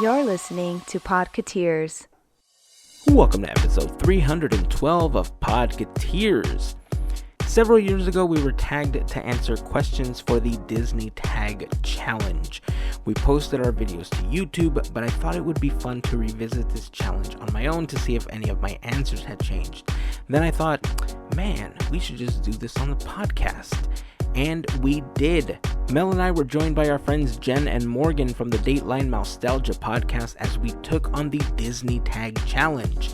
You're listening to Podketeers. Welcome to episode 312 of Podketeers. Several years ago, we were tagged to answer questions for the Disney Tag Challenge. We posted our videos to YouTube, but I thought it would be fun to revisit this challenge on my own to see if any of my answers had changed. Then I thought, man, we should just do this on the podcast. And we did. Mel and I were joined by our friends Jen and Morgan from the Dateline Nostalgia podcast as we took on the Disney Tag Challenge.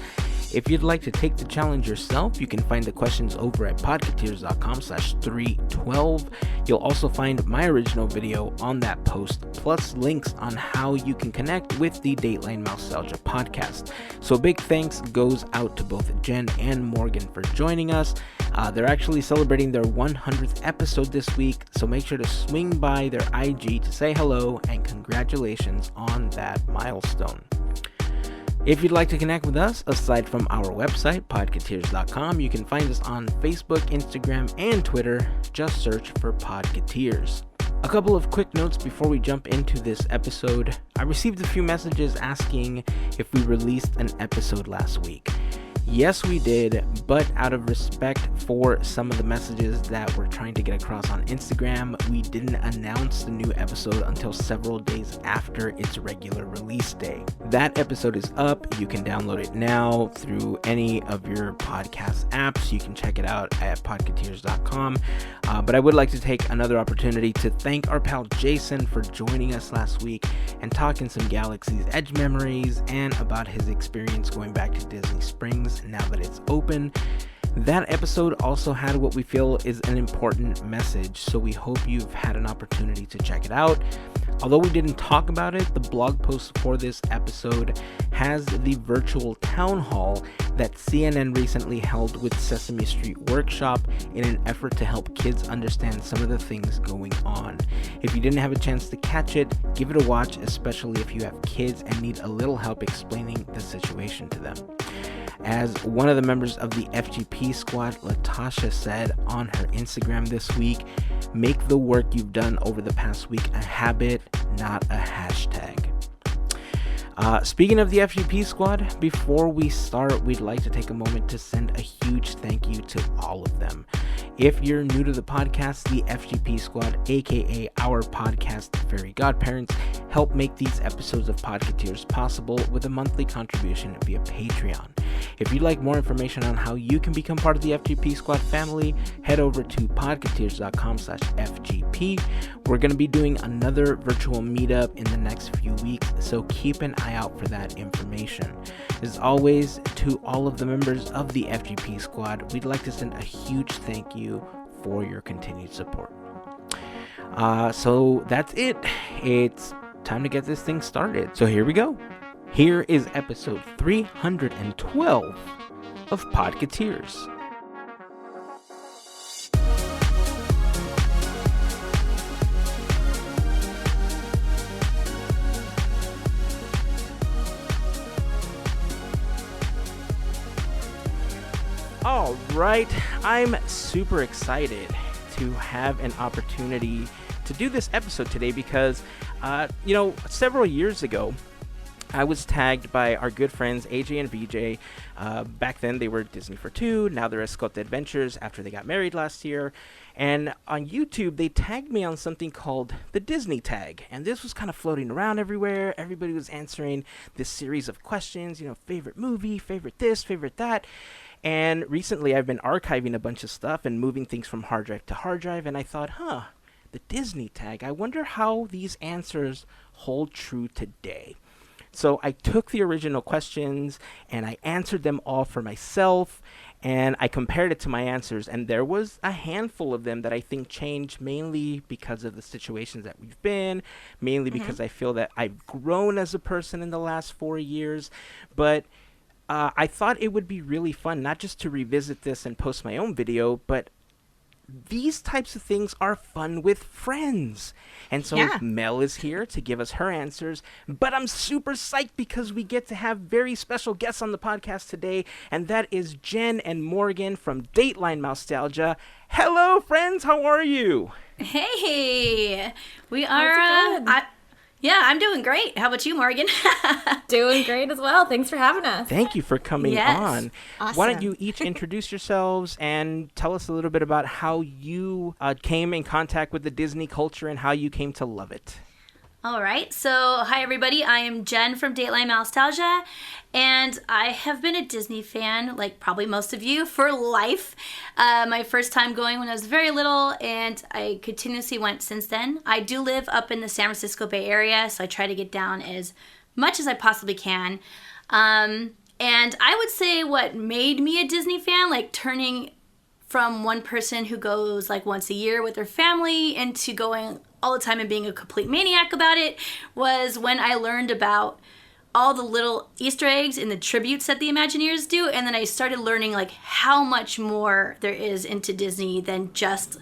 If you'd like to take the challenge yourself, you can find the questions over at podketeers.com/312. You'll also find my original video on that post, plus links on how you can connect with the Dateline Nostalgia podcast. So a big thanks goes out to both Jen and Morgan for joining us. They're actually celebrating their 100th episode this week, so make sure to swing by their IG to say hello and congratulations on that milestone. If you'd like to connect with us, aside from our website, podketeers.com, you can find us on Facebook, Instagram, and Twitter. Just search for Podketeers. A couple of quick notes before we jump into this episode. I received a few messages asking if we released an episode last week. Yes, we did, but out of respect for some of the messages that we're trying to get across on Instagram, we didn't announce the new episode until several days after its regular release day. That episode is up. You can download it now through any of your podcast apps. You can check it out at podketeers.com. But I would like to take another opportunity to thank our pal Jason for joining us last week and talking some Galaxy's Edge memories and about his experience going back to Disney Springs now that it's open. That episode also had what we feel is an important message, so we hope you've had an opportunity to check it out. Although we didn't talk about it, the blog post for this episode has the virtual town hall that CNN recently held with Sesame Street Workshop in an effort to help kids understand some of the things going on. If you didn't have a chance to catch it, give it a watch, especially if you have kids and need a little help explaining the situation to them. As one of the members of the FGP Squad, Latasha, said on her Instagram this week, make the work you've done over the past week a habit, not a hashtag. Speaking of the FGP Squad, before we start, we'd like to take a moment to send a huge thank you to all of them. If you're new to the podcast, the FGP Squad, aka our podcast, Fairy Godparents, help make these episodes of Podketeers possible with a monthly contribution via Patreon. If you'd like more information on how you can become part of the FGP Squad family, head over to podketeers.com/FGP. We're going to be doing another virtual meetup in the next few weeks, so keep an eye out for that information. As always, to all of the members of the FGP Squad, we'd like to send a huge thank you for your continued support. So that's it. It's time to get this thing started. So here we go. Here is episode 312 of Podketeers. All right, I'm super excited to have an opportunity to do this episode today because, several years ago, I was tagged by our good friends AJ and VJ. Back then they were Disney for Two. Now they're Escote Adventures after they got married last year. And on YouTube, they tagged me on something called the Disney Tag. And this was kind of floating around everywhere. Everybody was answering this series of questions, favorite movie, favorite this, favorite that. And recently I've been archiving a bunch of stuff and moving things from hard drive to hard drive. And I thought, the Disney Tag. I wonder how these answers hold true today. So I took the original questions and I answered them all for myself and I compared it to my answers, and there was a handful of them that I think changed mainly because of the situations that we've been, mainly because I feel that I've grown as a person in the last 4 years. But I thought it would be really fun not just to revisit this and post my own video, but these types of things are fun with friends. And so Mel is here to give us her answers, but I'm super psyched because we get to have very special guests on the podcast today, and that is Jen and Morgan from Dateline Nostalgia. Hello, friends. How are you? Hey, we are Yeah, I'm doing great. How about you, Morgan? Doing great as well. Thanks for having us. Thank you for coming on. Awesome. Why don't you each introduce yourselves and tell us a little bit about how you came in contact with the Disney culture and how you came to love it. All right. So, hi, everybody. I am Jen from Dateline Nostalgia, and I have been a Disney fan, like probably most of you, for life. My first time going when I was very little, and I continuously went since then. I do live up in the San Francisco Bay Area, so I try to get down as much as I possibly can. And I would say what made me a Disney fan, like turning from one person who goes like once a year with their family into going all the time and being a complete maniac about it, was when I learned about all the little Easter eggs in the tributes that the Imagineers do, and then I started learning like how much more there is into Disney than just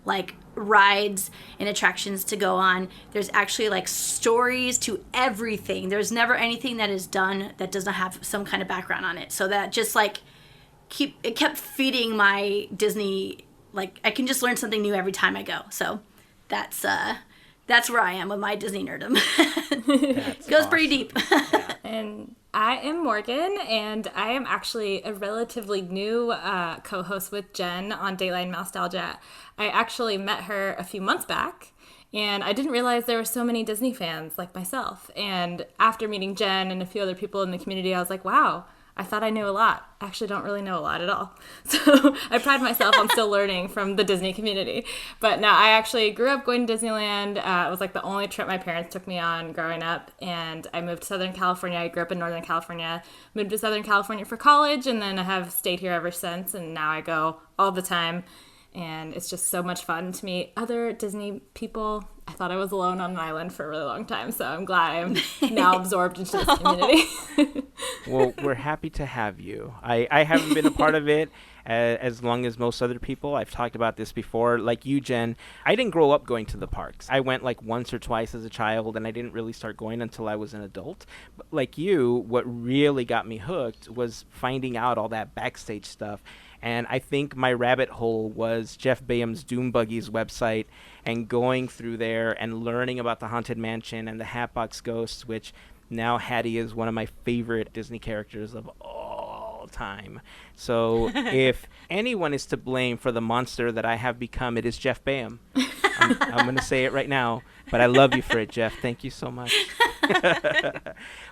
like rides and attractions to go on. There's actually like stories to everything. There's never anything that is done that does not have some kind of background on it. So that just like it kept feeding my Disney, like I can just learn something new every time I go. So that's where I am with my Disney nerdom. It goes pretty deep. Yeah. And I am Morgan, and I am actually a relatively new co-host with Jen on Dateline Nostalgia. I actually met her a few months back, and I didn't realize there were so many Disney fans like myself. And after meeting Jen and a few other people in the community, I was like, wow, I thought I knew a lot. I actually don't really know a lot at all. So I pride myself on still learning from the Disney community. But no, I actually grew up going to Disneyland. It was like the only trip my parents took me on growing up. And I moved to Southern California. I grew up in Northern California, moved to Southern California for college, and then I have stayed here ever since. And now I go all the time. And it's just so much fun to meet other Disney people. I thought I was alone on an island for a really long time, so I'm glad I'm now absorbed into this community. Well, we're happy to have you. I haven't been a part of it as long as most other people. I've talked about this before. Like you, Jen, I didn't grow up going to the parks. I went like once or twice as a child, and I didn't really start going until I was an adult. But like you, what really got me hooked was finding out all that backstage stuff. And I think my rabbit hole was Jeff Bayham's Doom Buggy's website and going through there and learning about the Haunted Mansion and the Hatbox Ghosts, which now Hattie is one of my favorite Disney characters of all time. So if anyone is to blame for the monster that I have become, it is Jeff Bayham. I'm going to say it right now, but I love you for it, Jeff. Thank you so much.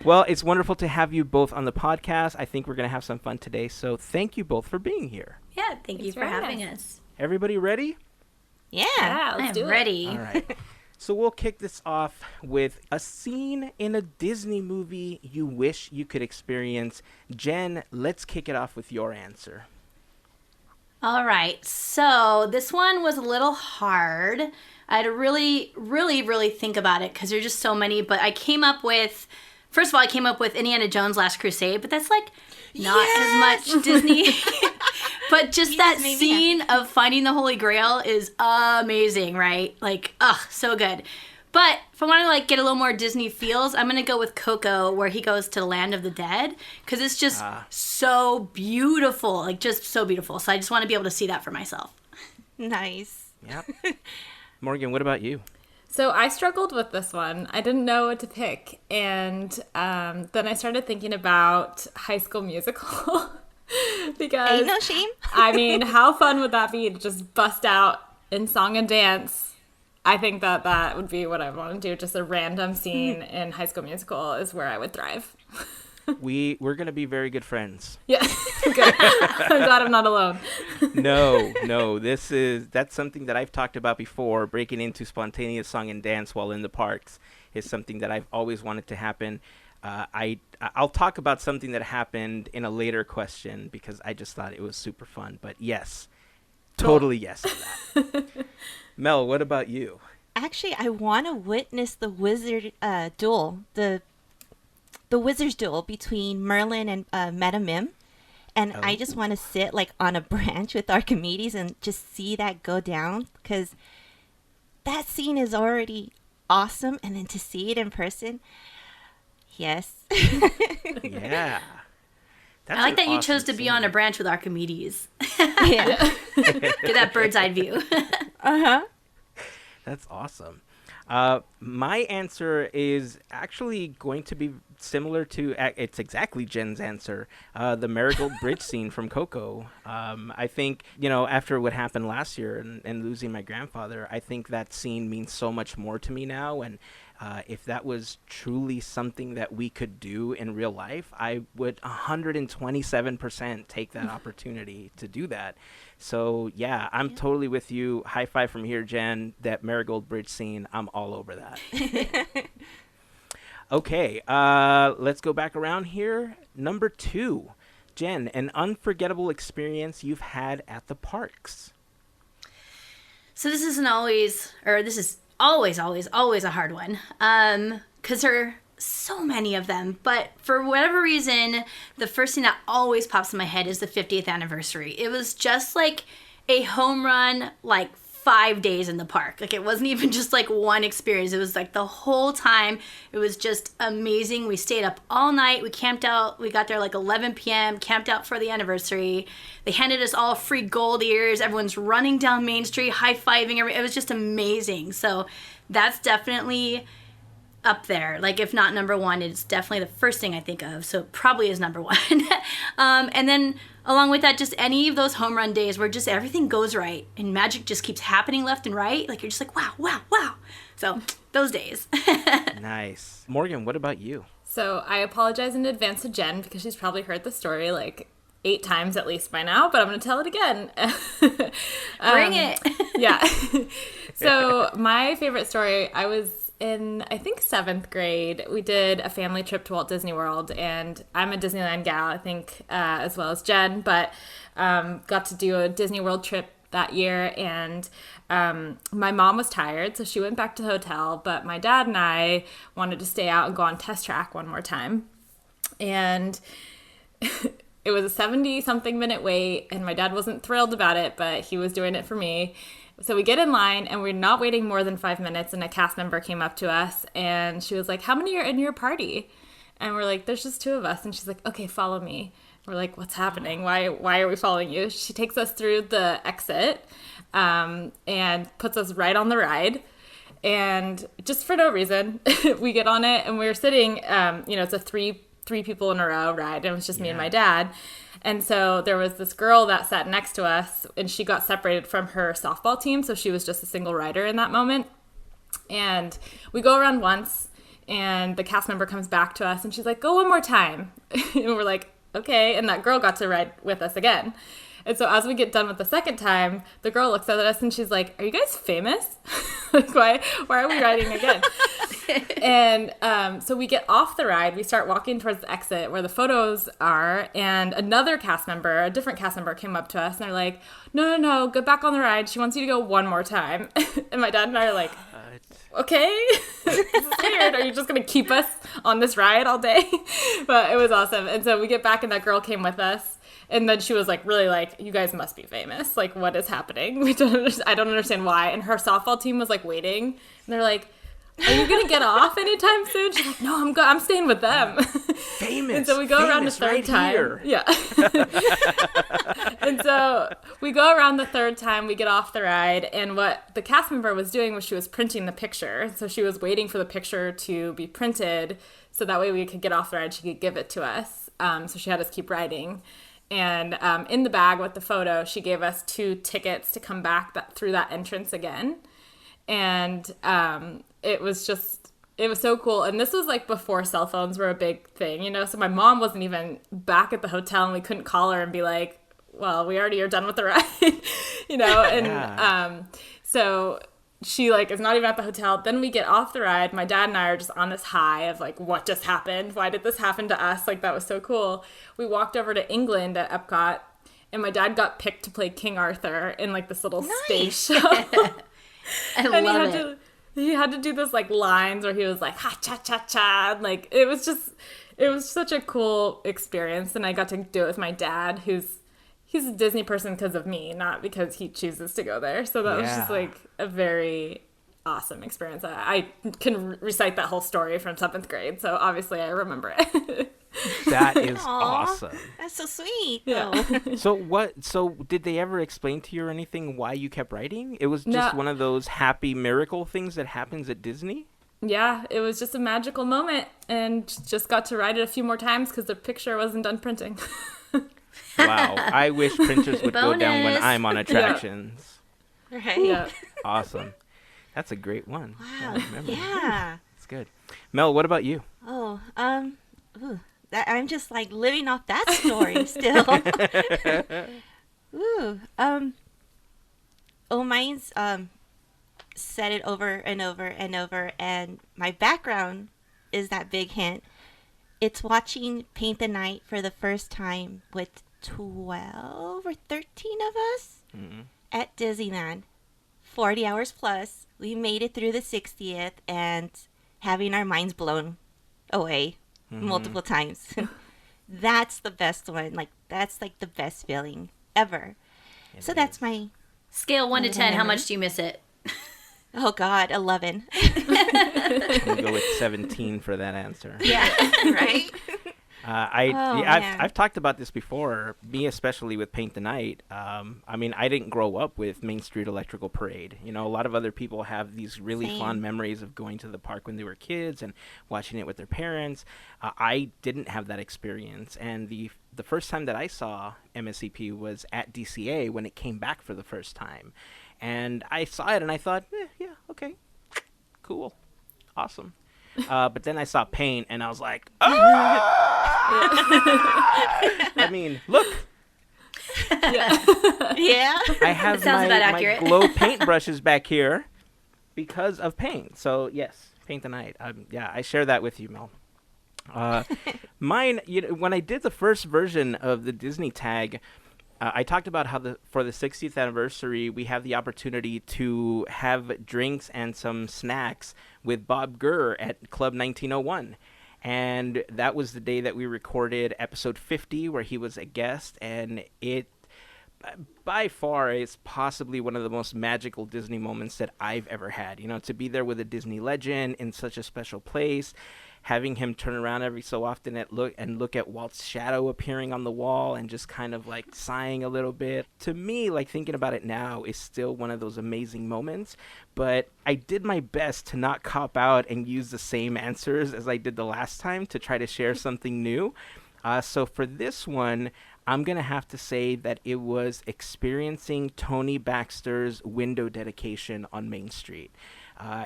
Well, it's wonderful to have you both on the podcast. I think we're going to have some fun today, so thank you both for being here. Yeah, thank you for having us. Everybody ready? Yeah, let's do it. I'm ready. All right. So we'll kick this off with a scene in a Disney movie you wish you could experience. Jen, let's kick it off with your answer. All right, so this one was a little hard. I had to really, really, really think about it because there's just so many. But I came up with, first of all, I came up with Indiana Jones' Last Crusade, but that's like not as much Disney. But just that scene of finding the Holy Grail is amazing, right? Like, so good. But if I want to like get a little more Disney feels, I'm going to go with Coco, where he goes to the land of the dead, because it's just so beautiful, like just so beautiful. So I just want to be able to see that for myself. Nice. Yep. Morgan, what about you? So I struggled with this one. I didn't know what to pick. And then I started thinking about High School Musical. Because, ain't no shame. I mean, how fun would that be to just bust out in song and dance? I think that would be what I want to do. Just a random scene in High School Musical is where I would thrive. We're going to be very good friends. Yeah, good. I'm glad I'm not alone. No, that's something that I've talked about before. Breaking into spontaneous song and dance while in the parks is something that I've always wanted to happen. I'll talk about something that happened in a later question because I just thought it was super fun. But yes, totally yes to that. Mel, what about you? Actually, I want to witness the wizard duel, the wizard's duel between Merlin and Madame Mim. And I just want to sit like on a branch with Archimedes and just see that go down, because that scene is already awesome. And then to see it in person, yes. Yeah. I like that you chose to be on a branch with Archimedes. Yeah. Get that bird's eye view. Uh-huh. That's awesome. My answer is actually going to be similar to, it's exactly Jen's answer, the Marigold Bridge scene from Coco. I think, after what happened last year and losing my grandfather, I think that scene means so much more to me now. And if that was truly something that we could do in real life, I would 127% take that opportunity to do that. So, yeah, I'm totally with you. High five from here, Jen. That Marigold Bridge scene, I'm all over that. Okay, let's go back around here. Number 2, Jen, an unforgettable experience you've had at the parks. So this is always a hard one, because there are so many of them. But for whatever reason, the first thing that always pops in my head is the 50th anniversary. It was just like a home run, like 5 days in the park. Like, it wasn't even just like one experience. It was like the whole time. It was just amazing. We stayed up all night. We camped out. We got there like 11 p.m., camped out for the anniversary. They handed us all free gold ears. Everyone's running down Main Street, high-fiving. It was just amazing. So that's definitely up there. Like, if not number one, it's definitely the first thing I think of. So it probably is number one. And then along with that, just any of those home run days where just everything goes right and magic just keeps happening left and right. Like, you're just like, wow, wow, wow. So those days. Nice. Morgan, what about you? So I apologize in advance to Jen because she's probably heard the story like 8 times at least by now, but I'm going to tell it again. Bring it. Yeah. So my favorite story, I was in, I think, 7th grade. We did a family trip to Walt Disney World, and I'm a Disneyland gal, I think, as well as Jen, but got to do a Disney World trip that year, and my mom was tired, so she went back to the hotel, but my dad and I wanted to stay out and go on Test Track one more time. And it was a 70-something minute wait, and my dad wasn't thrilled about it, but he was doing it for me. So we get in line, and we're not waiting more than 5 minutes, and a cast member came up to us, and she was like, "How many are in your party?" And we're like, "There's just 2 of us." And she's like, "Okay, follow me." We're like, "What's happening? Why are we following you?" She takes us through the exit and puts us right on the ride. And just for no reason, we get on it, and we're sitting, it's a three people in a row ride, and it was just me and my dad. And so there was this girl that sat next to us, and she got separated from her softball team, so she was just a single rider in that moment. And we go around once, and the cast member comes back to us, and she's like, "Go one more time." And we're like, "Okay." And that girl got to ride with us again. And so as we get done with the second time, the girl looks at us and she's like, "Are you guys famous? Like, why are we riding again?" And so we get off the ride. We start walking towards the exit where the photos are. And another cast member, a different cast member, came up to us and they're like, No, go back on the ride. She wants you to go one more time. And my dad and I are like, "Okay, this is weird. Are you just going to keep us on this ride all day?" But it was awesome. And so we get back and that girl came with us. And then she was like, really like, "You guys must be famous. Like, what is happening? I don't understand why." And her softball team was like waiting. And they're like, "Are you going to get off anytime soon?" She's like, "No, I'm staying with them." Famous. And so we go around the third right time. Here. Yeah. And so we go around the third time, we get off the ride, and what the cast member was doing was she was printing the picture. So she was waiting for the picture to be printed so that way we could get off the ride, she could give it to us. So she had us keep riding. And in the bag with the photo, she gave us 2 tickets to come back through that entrance again. And it was so cool. And this was like before cell phones were a big thing, So my mom wasn't even back at the hotel and we couldn't call her and be like, "Well, we already are done with the ride," And so she like is not even at the hotel. Then we get off the ride. My dad and I are just on this high of like, what just happened? Why did this happen to us? Like, that was so cool. We walked over to England at Epcot, and my dad got picked to play King Arthur in like this little stage show. I love it. He had to do this like lines where he was like, "Ha cha cha cha." Like, it was such a cool experience. And I got to do it with my dad, he's a Disney person because of me, not because he chooses to go there. So that was just like a very awesome experience. I can recite that whole story from 7th grade, so obviously I remember it. That is Aw, awesome. That's so sweet. Yeah. Oh. So did they ever explain to you or anything why you kept writing? It was just No. one of those happy miracle things that happens at Disney? Yeah, it was just a magical moment, and just got to write it a few more times because the picture wasn't done printing. Wow. I wish printers would go down when Bonus. I'm on attractions. Right? Yeah. Awesome. That's a great one. Wow. I remember. Yeah. It's good. Mel, what about you? Oh, I'm just like living off that story still. Ooh, mine's said it over and over and over, and my background is that big hint. It's watching Paint the Night for the first time with 12 or 13 of us at Disneyland. 40 hours plus. We made it through the 60th and having our minds blown away multiple times. That's the best one. Like, that's like the best feeling ever. So that's my, Scale 1 to 10, how memory. much do you miss it? oh God, 11. I'm gonna go with 17 for that answer. Yeah. Right? I've talked about this before. Me especially with Paint the Night. I mean, I didn't grow up with Main Street Electrical Parade. You know, a lot of other people have these really Same. fond memories of going to the park when they were kids and watching it with their parents. I didn't have that experience, and the first time that I saw MSCP was at DCA when it came back for the first time, and I saw it and I thought, yeah, okay, cool, awesome. But then I saw Paint and I was like, I mean, look, Yeah. I have sounds about my accurate. glow paint brushes back here because of Paint. So yes, Paint the Night. Yeah, I share that with you, Mel. Mine, when I did the first version of the Disney tag, I talked about how for the 60th anniversary, we have the opportunity to have drinks and some snacks with Bob Gurr at Club 1901. And that was the day that we recorded episode 50, where he was a guest, and it by far is possibly one of the most magical Disney moments that I've ever had. You know, to be there with a Disney legend in such a special place, having him turn around every so often and look at Walt's shadow appearing on the wall and just kind of like sighing a little bit. To me, like thinking about it now is still one of those amazing moments, but I did my best to not cop out and use the same answers as I did the last time to try to share something new. So for this one, I'm going to have to say that it was experiencing Tony Baxter's window dedication on Main Street.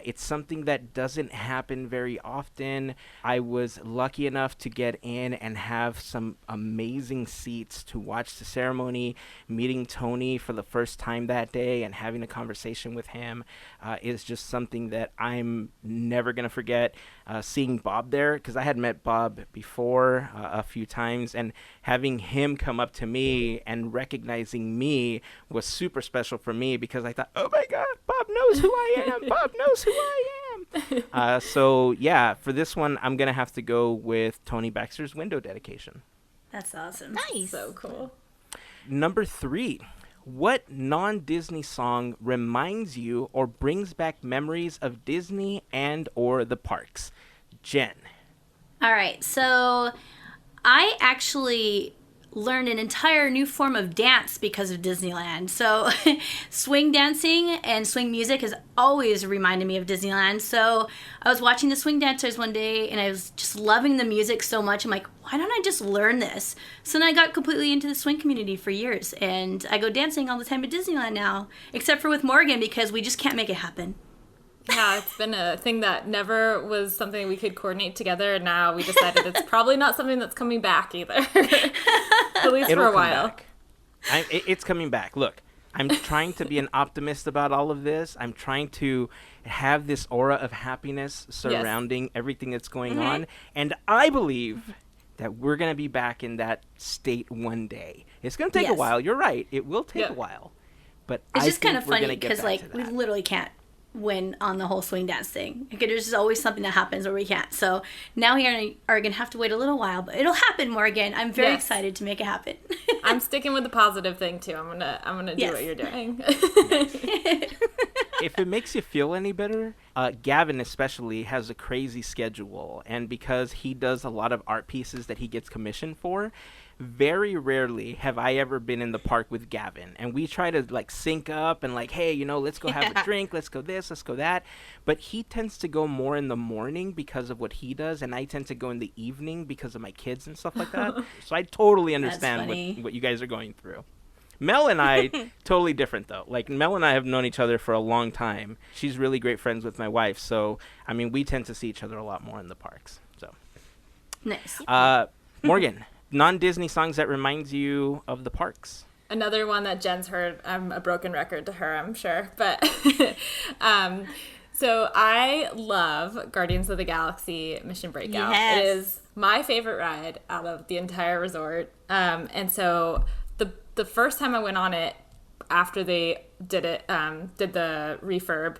It's something that doesn't happen very often. I was lucky enough to get in and have some amazing seats to watch the ceremony. Meeting Tony for the first time that day and having a conversation with him is just something that I'm never going to forget. Seeing Bob there, because I had met Bob before a few times, and having him come up to me and recognizing me was super special for me, because I thought, oh my God, Bob knows who I am. Bob knows who I am. So yeah, for this one, I'm going to have to go with Tony Baxter's window dedication. That's awesome. Nice. So cool. Number 3. What non-Disney song reminds you or brings back memories of Disney and or the parks? Jen. All right, so I actually learned an entire new form of dance because of Disneyland. So swing dancing and swing music has always reminded me of Disneyland. So I was watching the swing dancers one day and I was just loving the music so much. I'm like, why don't I just learn this? So then I got completely into the swing community for years, and I go dancing all the time at Disneyland now, except for with Morgan, because we just can't make it happen. Yeah, it's been a thing that never was something we could coordinate together, and now we decided it's probably not something that's coming back either. At least It'll for a come while. back. It's coming back. Look, I'm trying to be an optimist about all of this. I'm trying to have this aura of happiness surrounding everything that's going on, and I believe that we're going to be back in that state one day. It's going to take a Yes. while. You're right. It will take a while. But It's I just kind think of we're funny gonna get because, back like, to we that. literally can't win on the whole swing dance thing. Like, there's just always something that happens where we can't. So now we are going to have to wait a little while, but it'll happen, Morgan. I'm very Yes. excited to make it happen. I'm sticking with the positive thing too. I'm gonna do Yes. what you're doing. if it makes you feel any better, Gavin especially has a crazy schedule. And because he does a lot of art pieces that he gets commissioned for, very rarely have I ever been in the park with Gavin. And we try to like sync up and like, hey, let's go have a drink. Let's go this, let's go that. But he tends to go more in the morning because of what he does. And I tend to go in the evening because of my kids and stuff like that. So I totally understand what you guys are going through. Mel and I, totally different though. Like Mel and I have known each other for a long time. She's really great friends with my wife. So, I mean, we tend to see each other a lot more in the parks. So, nice. Morgan, non-Disney songs that reminds you of the parks. Another one that Jen's heard. I'm a broken record to her, I'm sure. But so I love Guardians of the Galaxy Mission Breakout. Yes. It is my favorite ride out of the entire resort. And so the first time I went on it, after they did the refurb,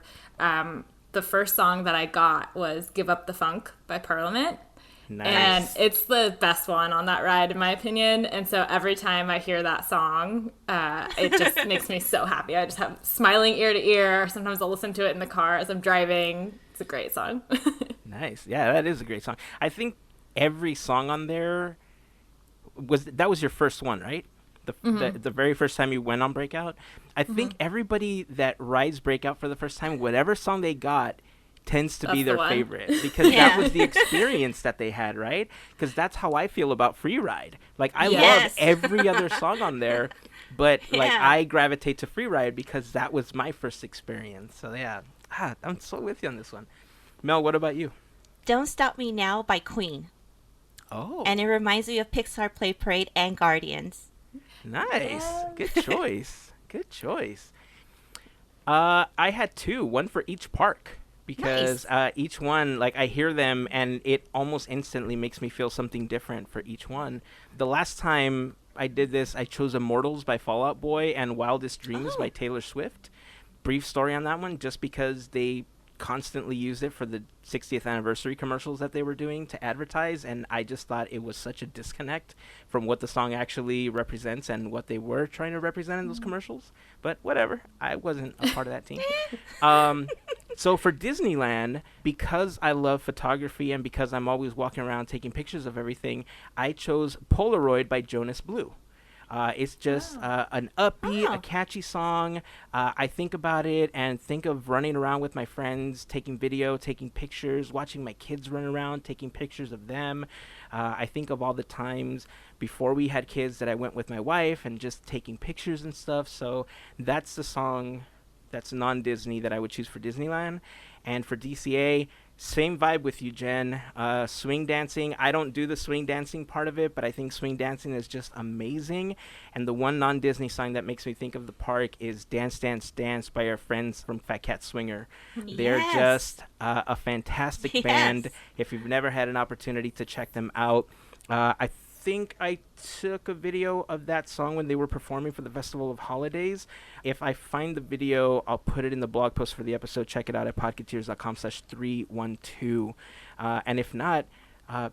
the first song that I got was Give Up the Funk by Parliament. Nice. And it's the best one on that ride, in my opinion. And so every time I hear that song, it just makes me so happy. I just have smiling ear to ear. Sometimes I'll listen to it in the car as I'm driving. It's a great song. Nice. Yeah, that is a great song. I think every song on there that was your first one, right? The very first time you went on Breakout. I think everybody that rides Breakout for the first time, whatever song they got tends to be their favorite, because that was the experience that they had, right? Because that's how I feel about Freeride. Like I love every other song on there, but like I gravitate to Freeride because that was my first experience. So yeah, I'm so with you on this one. Mel, what about you? Don't Stop Me Now by Queen. Oh. And it reminds me of Pixar Play Parade and Guardians. Nice. Good choice. Good choice. I had one for each park. Because each one, like I hear them and it almost instantly makes me feel something different for each one. The last time I did this, I chose Immortals by Fall Out Boy and Wildest Dreams by Taylor Swift. Brief story on that one, just because they constantly used it for the 60th anniversary commercials that they were doing to advertise, and I just thought it was such a disconnect from what the song actually represents and what they were trying to represent in those commercials. But whatever, I wasn't a part of that team. So for Disneyland, because I love photography and because I'm always walking around taking pictures of everything, I chose Polaroid by Jonas Blue. It's just an upbeat, a catchy song. I think about it and think of running around with my friends, taking video, taking pictures, watching my kids run around, taking pictures of them. I think of all the times before we had kids that I went with my wife and just taking pictures and stuff. So that's the song that's non-Disney that I would choose for Disneyland. And for DCA, same vibe with you, Jen. Swing dancing. I don't do the swing dancing part of it, but I think swing dancing is just amazing. And the one non-Disney song that makes me think of the park is Dance, Dance, Dance by our friends from Fat Cat Swinger. They're just a fantastic band. If you've never had an opportunity to check them out, I think I took a video of that song when they were performing for the Festival of Holidays. If I find the video, I'll put it in the blog post for the episode. Check it out at podketeers.com/312. And if not,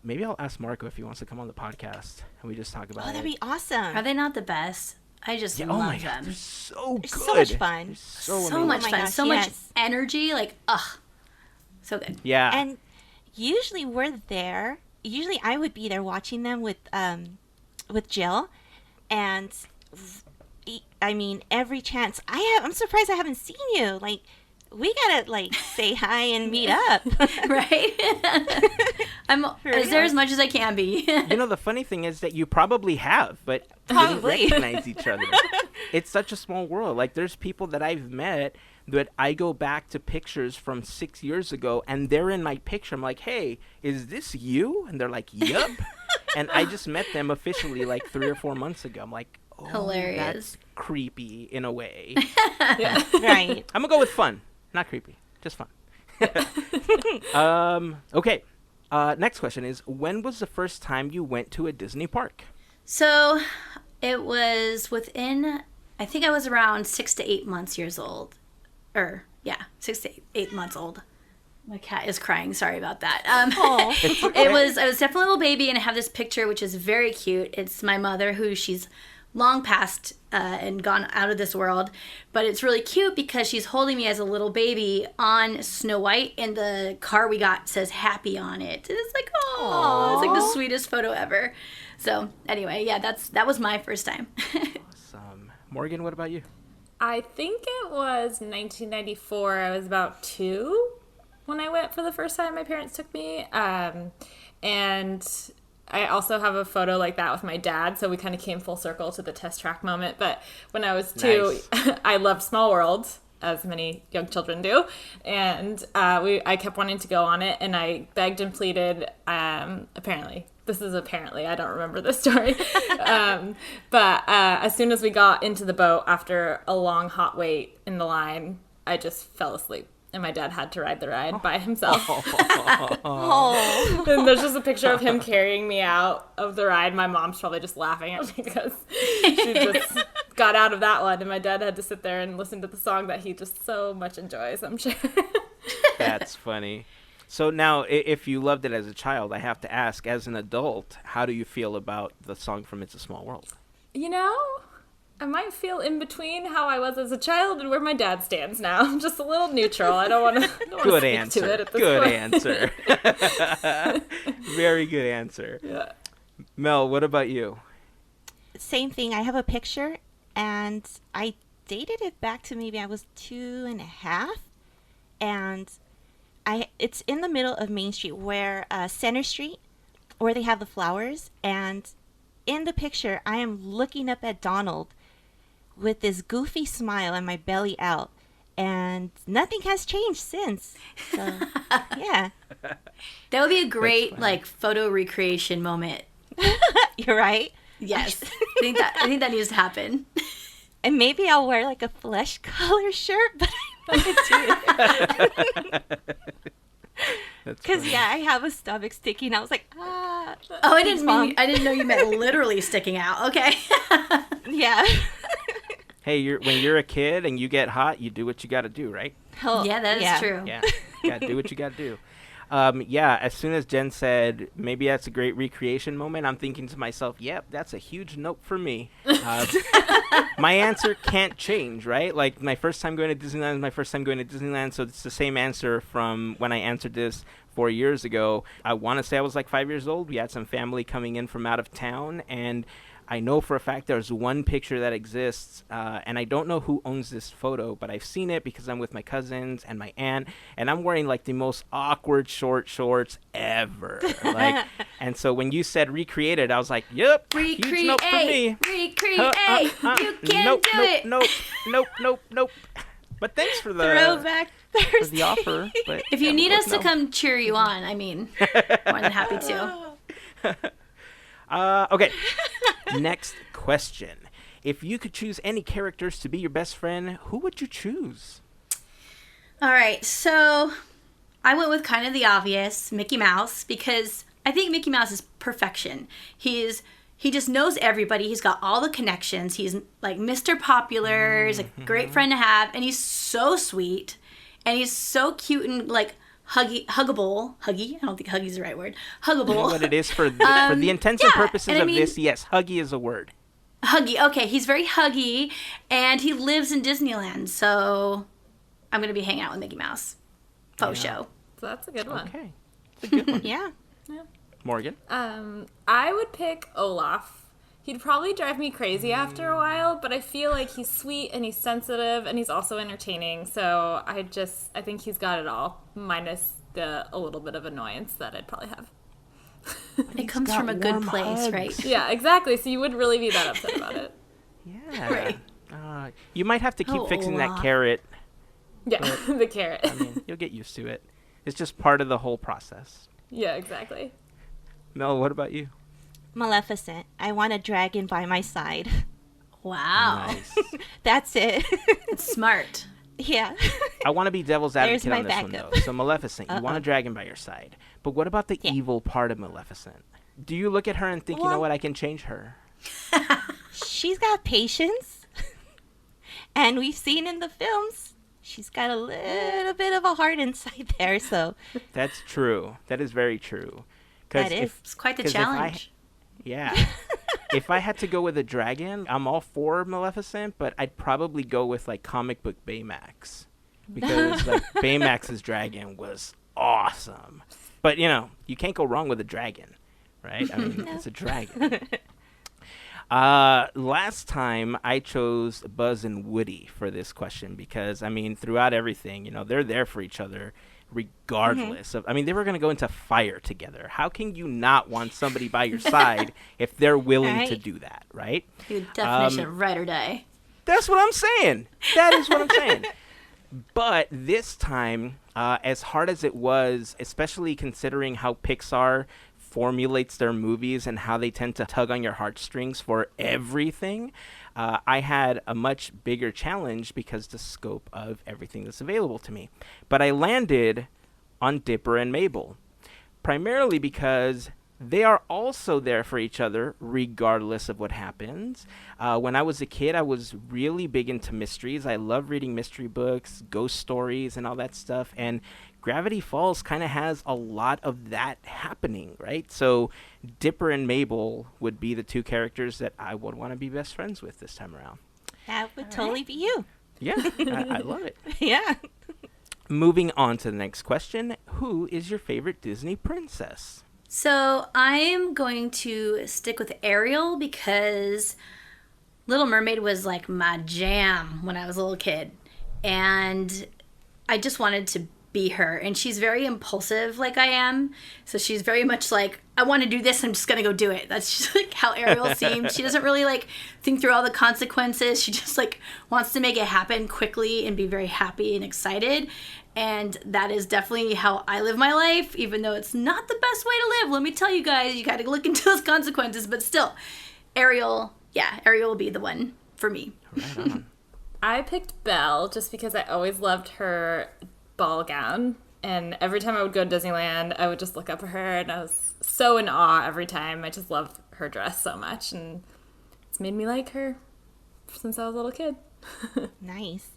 maybe I'll ask Marco if he wants to come on the podcast and we just talk about it. Oh, that'd be awesome. Are they not the best? I just love oh my them. God, they're so good. So much fun. So much fun. Gosh, so much energy. Like, so good. Yeah. And usually we're there. Usually I would be there watching them with Jill, and I mean every chance I'm surprised I haven't seen you. Like, we gotta like say hi and meet up, right? I'm there as much as I can be. The funny thing is that you probably have, but didn't recognize each other. It's such a small world. Like, there's people that I've met that I go back to pictures from 6 years ago, and they're in my picture. I'm like, hey, is this you? And they're like, yup. And I just met them officially like 3 or 4 months ago. I'm like, oh, hilarious. That's creepy in a way. Right. I'm gonna go with fun, not creepy, just fun. Okay. Next question is, when was the first time you went to a Disney park? So it was within, I think I was around 6 to 8 months years old. 6 to 8 months old. My cat is crying. Sorry about that. I was definitely a little baby, and I have this picture which is very cute. It's my mother, who she's long past and gone out of this world. But it's really cute because she's holding me as a little baby on Snow White, and the car we got says happy on it. And it's like, oh, it's like the sweetest photo ever. So anyway, yeah, that was my first time. Awesome. Morgan, what about you? I think it was 1994. I was about 2 when I went for the first time. My parents took me. And I also have a photo like that with my dad, so we kind of came full circle to the test track moment. But when I was 2, nice. I loved Small World, as many young children do, and I kept wanting to go on it, and I begged and pleaded. Apparently, I don't remember this story, but as soon as we got into the boat after a long hot wait in the line, I just fell asleep. And my dad had to ride the ride by himself. And there's just a picture of him carrying me out of the ride. My mom's probably just laughing at me because she just got out of that one. And my dad had to sit there and listen to the song that he just so much enjoys, I'm sure. That's funny. So now, if you loved it as a child, I have to ask, as an adult, how do you feel about the song from It's a Small World? You know, I might feel in between how I was as a child and where my dad stands now. I'm just a little neutral. I don't want to good speak answer. to it at this good point. Answer. Very good answer. Yeah. Mel, what about you? Same thing. I have a picture, and I dated it back to maybe I was 2.5, and it's in the middle of Main Street, where Center Street, where they have the flowers, and in the picture, I am looking up at Donald with this goofy smile and my belly out, and nothing has changed since. So, yeah. That would be a great photo recreation moment. You're right. Yes. I think that needs to happen. And maybe I'll wear like a flesh color shirt, but I wouldn't do it. Because I have a stomach sticking. I was like, ah. Oh, I didn't know you meant literally sticking out. Okay. Yeah. Hey, when you're a kid and you get hot, you do what you got to do, right? Oh, yeah, that is true. Yeah, you got to do what you got to do. As soon as Jen said, maybe that's a great recreation moment, I'm thinking to myself, yep, that's a huge nope for me. My answer can't change, right? Like, my first time going to Disneyland is my first time going to Disneyland, so it's the same answer from when I answered this 4 years ago. I want to say I was like 5 years old. We had some family coming in from out of town, and I know for a fact there's one picture that exists, and I don't know who owns this photo, but I've seen it because I'm with my cousins and my aunt, and I'm wearing like the most awkward short shorts ever. And so when you said recreated, I was like, yep, huge nope for me. Recreate, you can do it. Nope. But thanks for the Throwback Thursday. For the offer. But if you need us to come cheer you on, I mean, more than happy to. Okay. Next question. If you could choose any characters to be your best friend, who would you choose? All right. So I went with kind of the obvious, Mickey Mouse, because I think Mickey Mouse is perfection. He just knows everybody. He's got all the connections. He's like Mr. Popular. He's a great friend to have. And he's so sweet. And he's so cute and like huggable. Huggy? I don't think huggy is the right word. Huggable. You know what it is for the intents and purposes of this? Yes, huggy is a word. Huggy. Okay, he's very huggy, and he lives in Disneyland, so I'm going to be hanging out with Mickey Mouse. Faux show. So that's a good one. Okay. It's a good one. Yeah. Morgan? I would pick Olaf. He'd probably drive me crazy after a while, but I feel like he's sweet and he's sensitive and he's also entertaining. So I think he's got it all, minus a little bit of annoyance that I'd probably have. It comes from a good place, hugs. right? Yeah, exactly. So you wouldn't really be that upset about it. Yeah. Right. You might have to keep fixing that carrot. Yeah, the carrot. I mean, you'll get used to it. It's just part of the whole process. Yeah, exactly. Mel, what about you? Maleficent. I want a dragon by my side. Wow. Nice. That's it. It's smart. Yeah. I want to be devil's advocate on this backup. one, though. So Maleficent, you want a dragon by your side. But what about the evil part of Maleficent? Do you look at her and think, you know what, I can change her? She's got patience. And we've seen in the films, she's got a little bit of a heart inside there, so. That's true. That is very true. That is. It's quite the challenge. Yeah. If I had to go with a dragon, I'm all for Maleficent, but I'd probably go with like comic book Baymax, because like Baymax's dragon was awesome. But you know, you can't go wrong with a dragon, right? I mean, it's a dragon. Last time I chose Buzz and Woody for this question because, I mean, throughout everything, you know, they're there for each other regardless of, I mean, they were going to go into fire together. How can you not want somebody by your side if they're willing to do that, right? Your definition of ride or die. That's what I'm saying. That is what I'm saying. But this time, as hard as it was, especially considering how Pixar formulates their movies and how they tend to tug on your heartstrings for everything, I had a much bigger challenge because the scope of everything that's available to me. But I landed on Dipper and Mabel, primarily because they are also there for each other regardless of what happens. When I was a kid, I was really big into mysteries. I love reading mystery books, ghost stories, and all that stuff. And Gravity Falls kind of has a lot of that happening, right? So Dipper and Mabel would be the two characters that I would want to be best friends with this time around. That would totally be you. Yeah, I love it. Yeah. Moving on to the next question. Who is your favorite Disney princess? So I'm going to stick with Ariel because Little Mermaid was like my jam when I was a little kid. And I just wanted to be her. And she's very impulsive like I am. So she's very much like, I want to do this, I'm just going to go do it. That's just like how Ariel seems. She doesn't really like think through all the consequences. She just like wants to make it happen quickly and be very happy and excited. And that is definitely how I live my life, even though it's not the best way to live. Let me tell you guys, you got to look into those consequences. But still, Ariel will be the one for me. Right on. I picked Belle just because I always loved her ball gown. And every time I would go to Disneyland, I would just look up at her, and I was so in awe every time. I just love her dress so much, and it's made me like her since I was a little kid. Nice.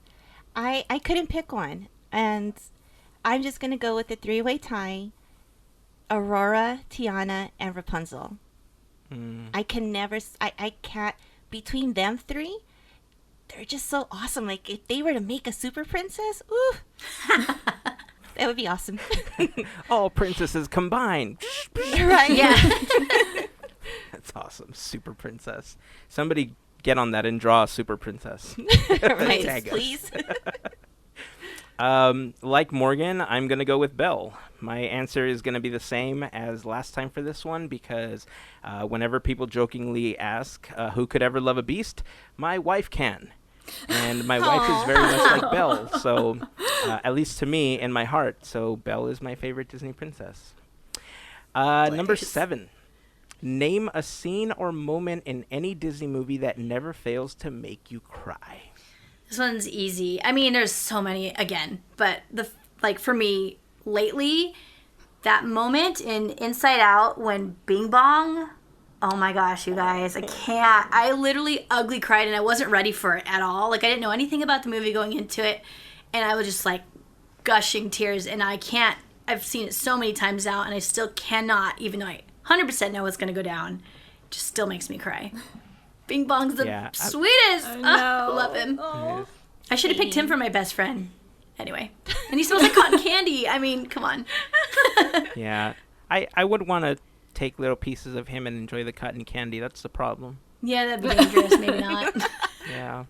I couldn't pick one. And I'm just going to go with the three-way tie, Aurora, Tiana, and Rapunzel. I can never, I can't, between them three, they're just so awesome. Like, if they were to make a super princess, ooh, that would be awesome. All princesses combined. Right? Yeah. That's awesome. Super princess. Somebody get on that and draw a super princess. Right, Tag us. please. Like Morgan, I'm going to go with Belle. My answer is going to be the same as last time for this one because whenever people jokingly ask who could ever love a beast, my wife can. And my wife is very much like Belle, so at least to me in my heart. So Belle is my favorite Disney princess. Number 7. Name a scene or moment in any Disney movie that never fails to make you cry. This one's easy. I mean, there's so many again, but for me lately, that moment in Inside Out when Bing Bong, oh my gosh, you guys, I literally ugly cried and I wasn't ready for it at all. Like I didn't know anything about the movie going into it, and I was just like gushing tears, and I've seen it so many times now and I still cannot, even though I 100% know what's going to go down, it just still makes me cry. Bing Bong's the sweetest. I love him. Yes. I should have picked him for my best friend. Anyway. And he smells like cotton candy. I mean, come on. Yeah. I would want to take little pieces of him and enjoy the cotton candy. That's the problem. Yeah, that'd be dangerous. Maybe not. Yeah.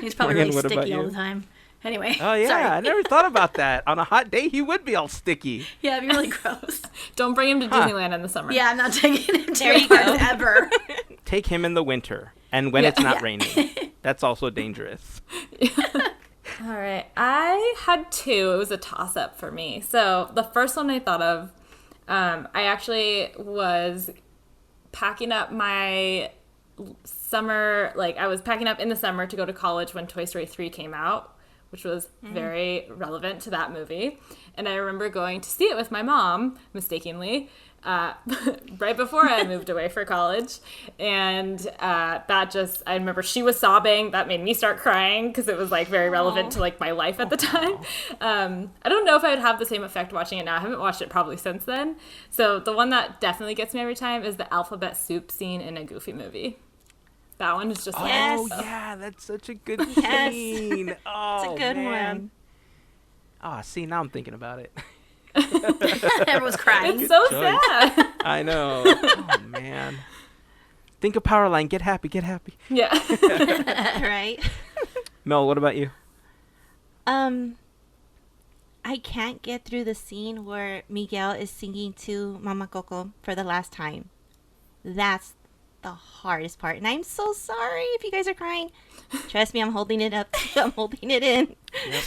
He's probably Morgan, really what sticky about all you? the time. Anyway. Oh, yeah. Sorry. I never thought about that. On a hot day, he would be all sticky. Yeah, it'd be really gross. Don't bring him to Disneyland in the summer. Yeah, I'm not taking him to There you parks go. ever. Take him in the winter and when it's not raining. That's also dangerous. All right. I had 2. It was a toss-up for me. So the first one I thought of, I actually was packing up my summer, I was packing up in the summer to go to college when Toy Story 3 came out, which was very relevant to that movie. And I remember going to see it with my mom, mistakenly, right before I moved away for college. And I remember she was sobbing. That made me start crying because it was like very relevant to like my life at the time. I don't know if I would have the same effect watching it now. I haven't watched it probably since then. So the one that definitely gets me every time is the alphabet soup scene in a Goofy movie. That one is just Yes. Oh, yeah, that's such a good scene. Oh, It's a good one. Oh, see, now I'm thinking about it. Everyone's crying. It's so Choice. sad. I know. Oh, man. Think of Powerline. Get happy, get happy. Yeah. Right? Mel, what about you? I can't get through the scene where Miguel is singing to Mama Coco for the last time. That's the hardest part. And I'm so sorry if you guys are crying. Trust me, I'm holding it up. I'm holding it in. Yep.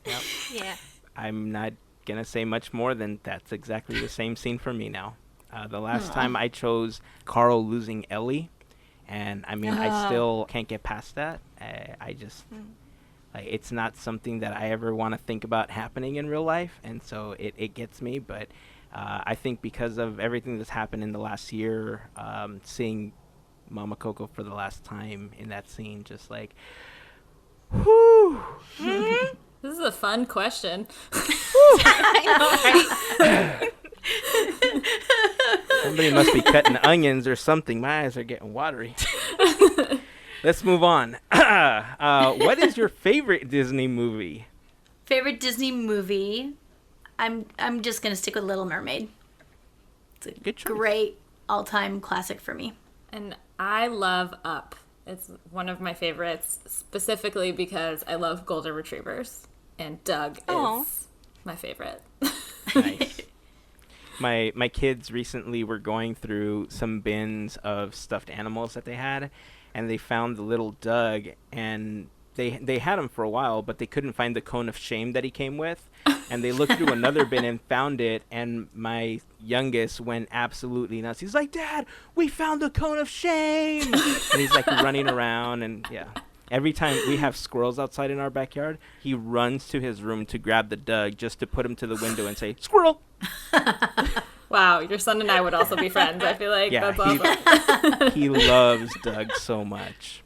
Yep. Yeah. I'm not going to say much more than that's exactly the same scene for me now. The last time I chose Carl losing Ellie, and I mean, I still can't get past that. I just, like, it's not something that I ever want to think about happening in real life, and so it gets me, but I think because of everything that's happened in the last year, seeing Mama Coco for the last time in that scene, just like, whew. This is a fun question. Somebody must be cutting onions or something. My eyes are getting watery. Let's move on. What is your favorite Disney movie? Favorite Disney movie? I'm just gonna stick with Little Mermaid. It's a Good choice. great all-time classic for me. And I love Up. It's one of my favorites, specifically because I love golden retrievers. And Doug is my favorite. Nice. My kids recently were going through some bins of stuffed animals that they had, and they found the little Doug, and they had him for a while, but they couldn't find the cone of shame that he came with. And they looked through another bin and found it, and my youngest went absolutely nuts. He's like, "Dad, we found the cone of shame!" And he's like running around, and yeah. Every time we have squirrels outside in our backyard, he runs to his room to grab the Doug just to put him to the window and say, "Squirrel!" Wow, your son and I would also be friends. I feel like Yeah, that's awesome. he loves Doug so much.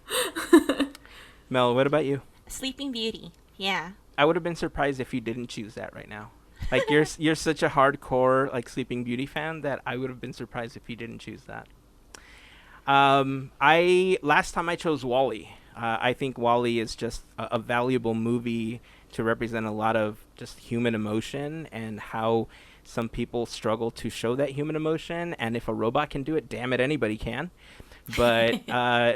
Mel, what about you? Sleeping Beauty. Yeah. I would have been surprised if you didn't choose that right now. Like, you're such a hardcore like Sleeping Beauty fan that I would have been surprised if you didn't choose that. Last time I chose WALL-E. I think WALL-E is just a valuable movie to represent a lot of just human emotion and how some people struggle to show that human emotion. And if a robot can do it, damn it, anybody can. But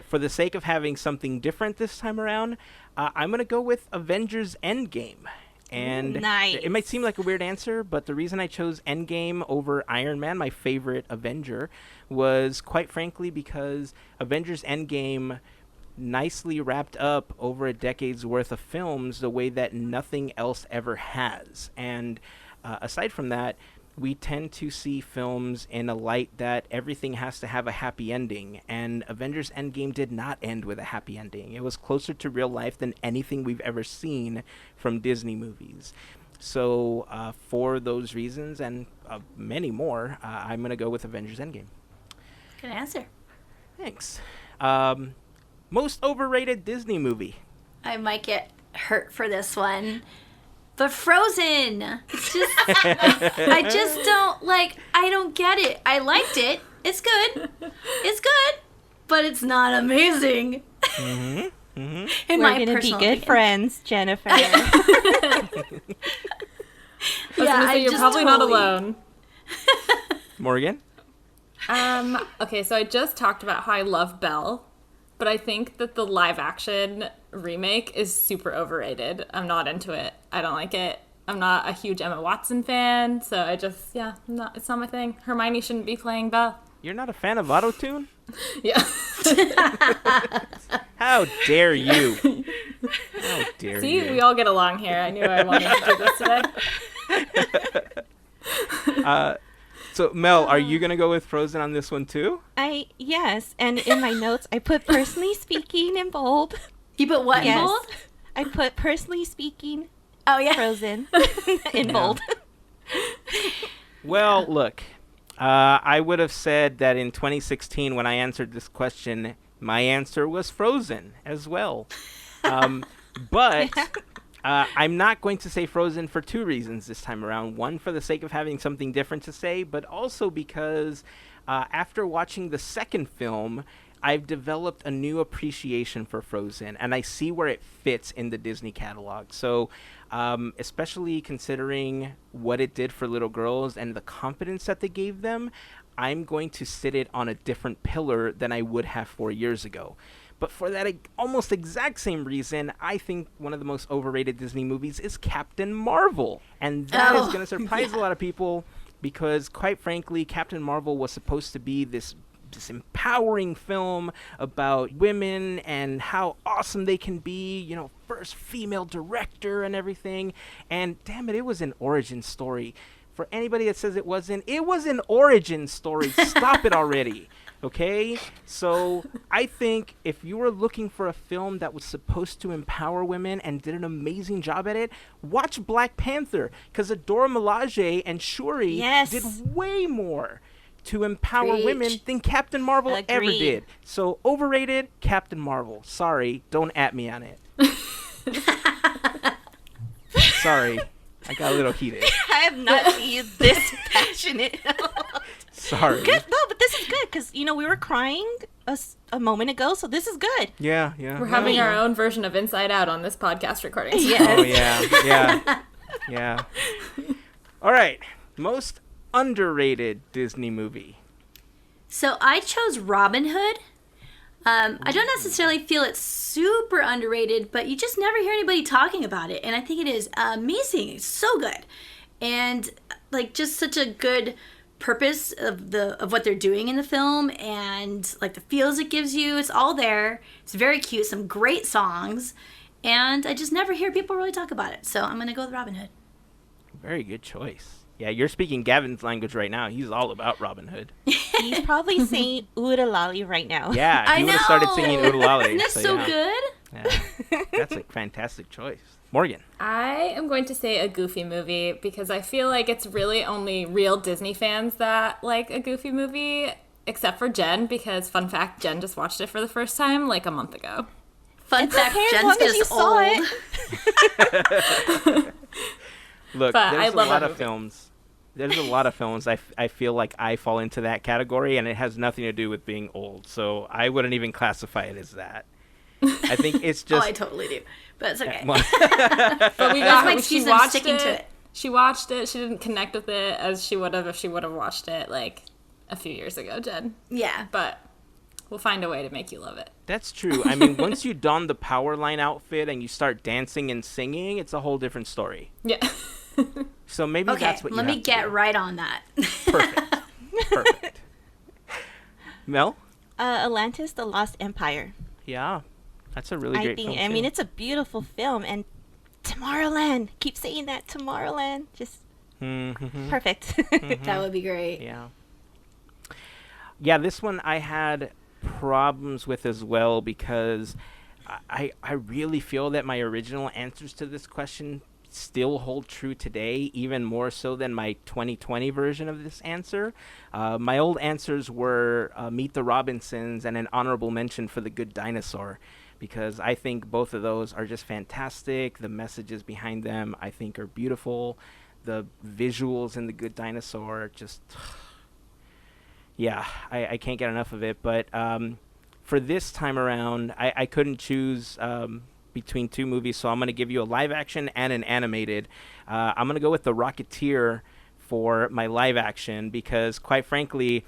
for the sake of having something different this time around, I'm going to go with Avengers Endgame. And Nice. it might seem like a weird answer, but the reason I chose Endgame over Iron Man, my favorite Avenger, was quite frankly because Avengers Endgame nicely wrapped up over a decade's worth of films the way that nothing else ever has. And aside from that, we tend to see films in a light that everything has to have a happy ending, and Avengers Endgame did not end with a happy ending. It was closer to real life than anything we've ever seen from Disney movies. So for those reasons and many more, I'm going to go with Avengers Endgame. Good answer. Thanks. Most overrated Disney movie. I might get hurt for this one. But Frozen. It's just, I just don't, I don't get it. I liked it. It's good. It's good. But it's not amazing. Mm-hmm. Mm-hmm. We're going to be good friends, Jennifer. You're probably not alone. Morgan? Okay, so I just talked about how I love Belle, but I think that the live action remake is super overrated. I'm not into it. I don't like it. I'm not a huge Emma Watson fan, so I just, it's not my thing. Hermione shouldn't be playing Belle. You're not a fan of Autotune? Yeah. How dare you? How dare See, you? we all get along here. I knew I wanted to do this today. So, Mel, are you going to go with Frozen on this one, too? Yes, and in my notes, I put personally speaking in bold. You put what in Yes. bold? I put personally speaking, Oh yeah. Frozen in bold. Well, look, I would have said that in 2016 when I answered this question, my answer was Frozen as well. But I'm not going to say Frozen for two reasons this time around. One, for the sake of having something different to say, but also because after watching the second film, I've developed a new appreciation for Frozen, and I see where it fits in the Disney catalog. So, especially considering what it did for little girls and the confidence that they gave them, I'm going to sit it on a different pillar than I would have 4 years ago. But for that almost exact same reason, I think one of the most overrated Disney movies is Captain Marvel. And that is going to surprise a lot of people because, quite frankly, Captain Marvel was supposed to be this empowering film about women and how awesome they can be, you know, first female director and everything. And damn it was an origin story. For anybody that says it was an origin story. Stop it already. Okay? So I think if you were looking for a film that was supposed to empower women and did an amazing job at it, watch Black Panther. Because Adora Milaje and Shuri did way more to empower women than Captain Marvel ever did. So overrated, Captain Marvel. Sorry, don't at me on it. Sorry, I got a little heated. I have not seen you this passionate. Sorry. Good. No, but this is good because, you know, we were crying a moment ago, so this is good. Yeah. We're having our own version of Inside Out on this podcast recording. Yes. Oh, yeah. All right, most underrated Disney movie. So I chose Robin Hood. I don't necessarily feel it's super underrated, but you just never hear anybody talking about it. And I think it is amazing. It's so good. And like just such a good purpose of what they're doing in the film and like the feels it gives you. It's all there. It's very cute. Some great songs. And I just never hear people really talk about it. So I'm going to go with Robin Hood. Very good choice. Yeah, you're speaking Gavin's language right now. He's all about Robin Hood. He's probably saying Oodalali right now. Yeah, he would have started singing Oodalali. Isn't that so good? Yeah. That's a fantastic choice. Morgan. I am going to say a Goofy movie because I feel like it's really only real Disney fans that like a Goofy movie, except for Jen, because fun fact, Jen just watched it for the first time like a month ago. Fun fact, Jen's just old. Look, there's a lot of films. There's a lot of films I feel like I fall into that category, and it has nothing to do with being old. So I wouldn't even classify it as that. I think it's just... I totally do. But it's okay. But we got my excuse. I'm sticking to it. She watched it. She didn't connect with it as she would have if she would have watched it like a few years ago, Jen. Yeah. But we'll find a way to make you love it. That's true. I mean, once you don the Powerline outfit and you start dancing and singing, it's a whole different story. Yeah. So maybe that's what you let me get right on that. Perfect. Mel? Atlantis, The Lost Empire. Yeah. That's a really great film, I mean, it's a beautiful film. And Tomorrowland. Keep saying that. Tomorrowland. Just perfect. That would be great. Yeah. Yeah, this one I had problems with as well because I really feel that my original answers to this question still hold true today, even more so than my 2020 version of this answer. My old answers were Meet the Robinsons and an honorable mention for The Good Dinosaur, because I think both of those are just fantastic. The messages behind them, I think, are beautiful. The visuals in The Good Dinosaur, just... yeah, I can't get enough of it. But for this time around, I couldn't choose between two movies, so I'm going to give you a live action and an animated. I'm going to go with The Rocketeer for my live action because, quite frankly,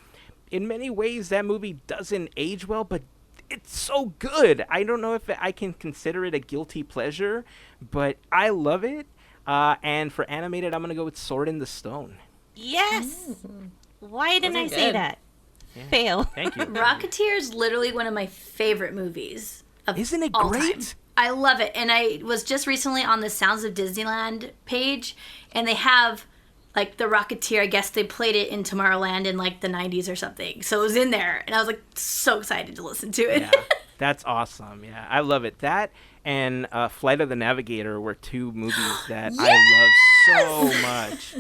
in many ways that movie doesn't age well, but it's so good. I don't know if I can consider it a guilty pleasure, but I love it. And for animated, I'm going to go with Sword in the Stone. Yes! Why didn't I say that? Yeah. Fail. Thank you. Rocketeer is literally one of my favorite movies of Isn't it all great? time. I love it. And I was just recently on the Sounds of Disneyland page, and they have, like, The Rocketeer. I guess they played it in Tomorrowland in, like, the 90s or something. So it was in there, and I was, like, so excited to listen to it. Yeah. That's awesome. Yeah, I love it. That and Flight of the Navigator were two movies that I love so much.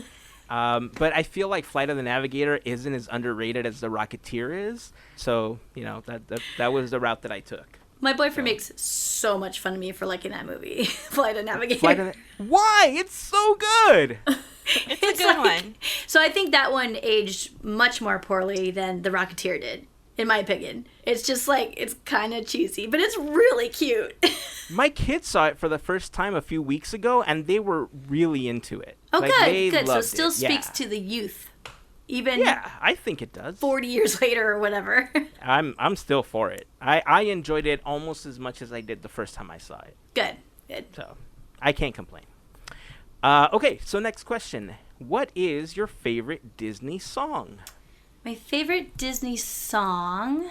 But I feel like Flight of the Navigator isn't as underrated as The Rocketeer is. So, that was the route that I took. My boyfriend makes so much fun of me for liking that movie, Flight of Navigator. Why? It's so good. It's a good one. So I think that one aged much more poorly than The Rocketeer did, in my opinion. It's just like, it's kind of cheesy, but it's really cute. My kids saw it for the first time a few weeks ago, and they were really into it. Oh, like, good. So it still speaks to the youth. Even I think it does. 40 years later or whatever. I'm still for it. I enjoyed it almost as much as I did the first time I saw it. Good. So I can't complain. Okay, so next question. What is your favorite Disney song? My favorite Disney song...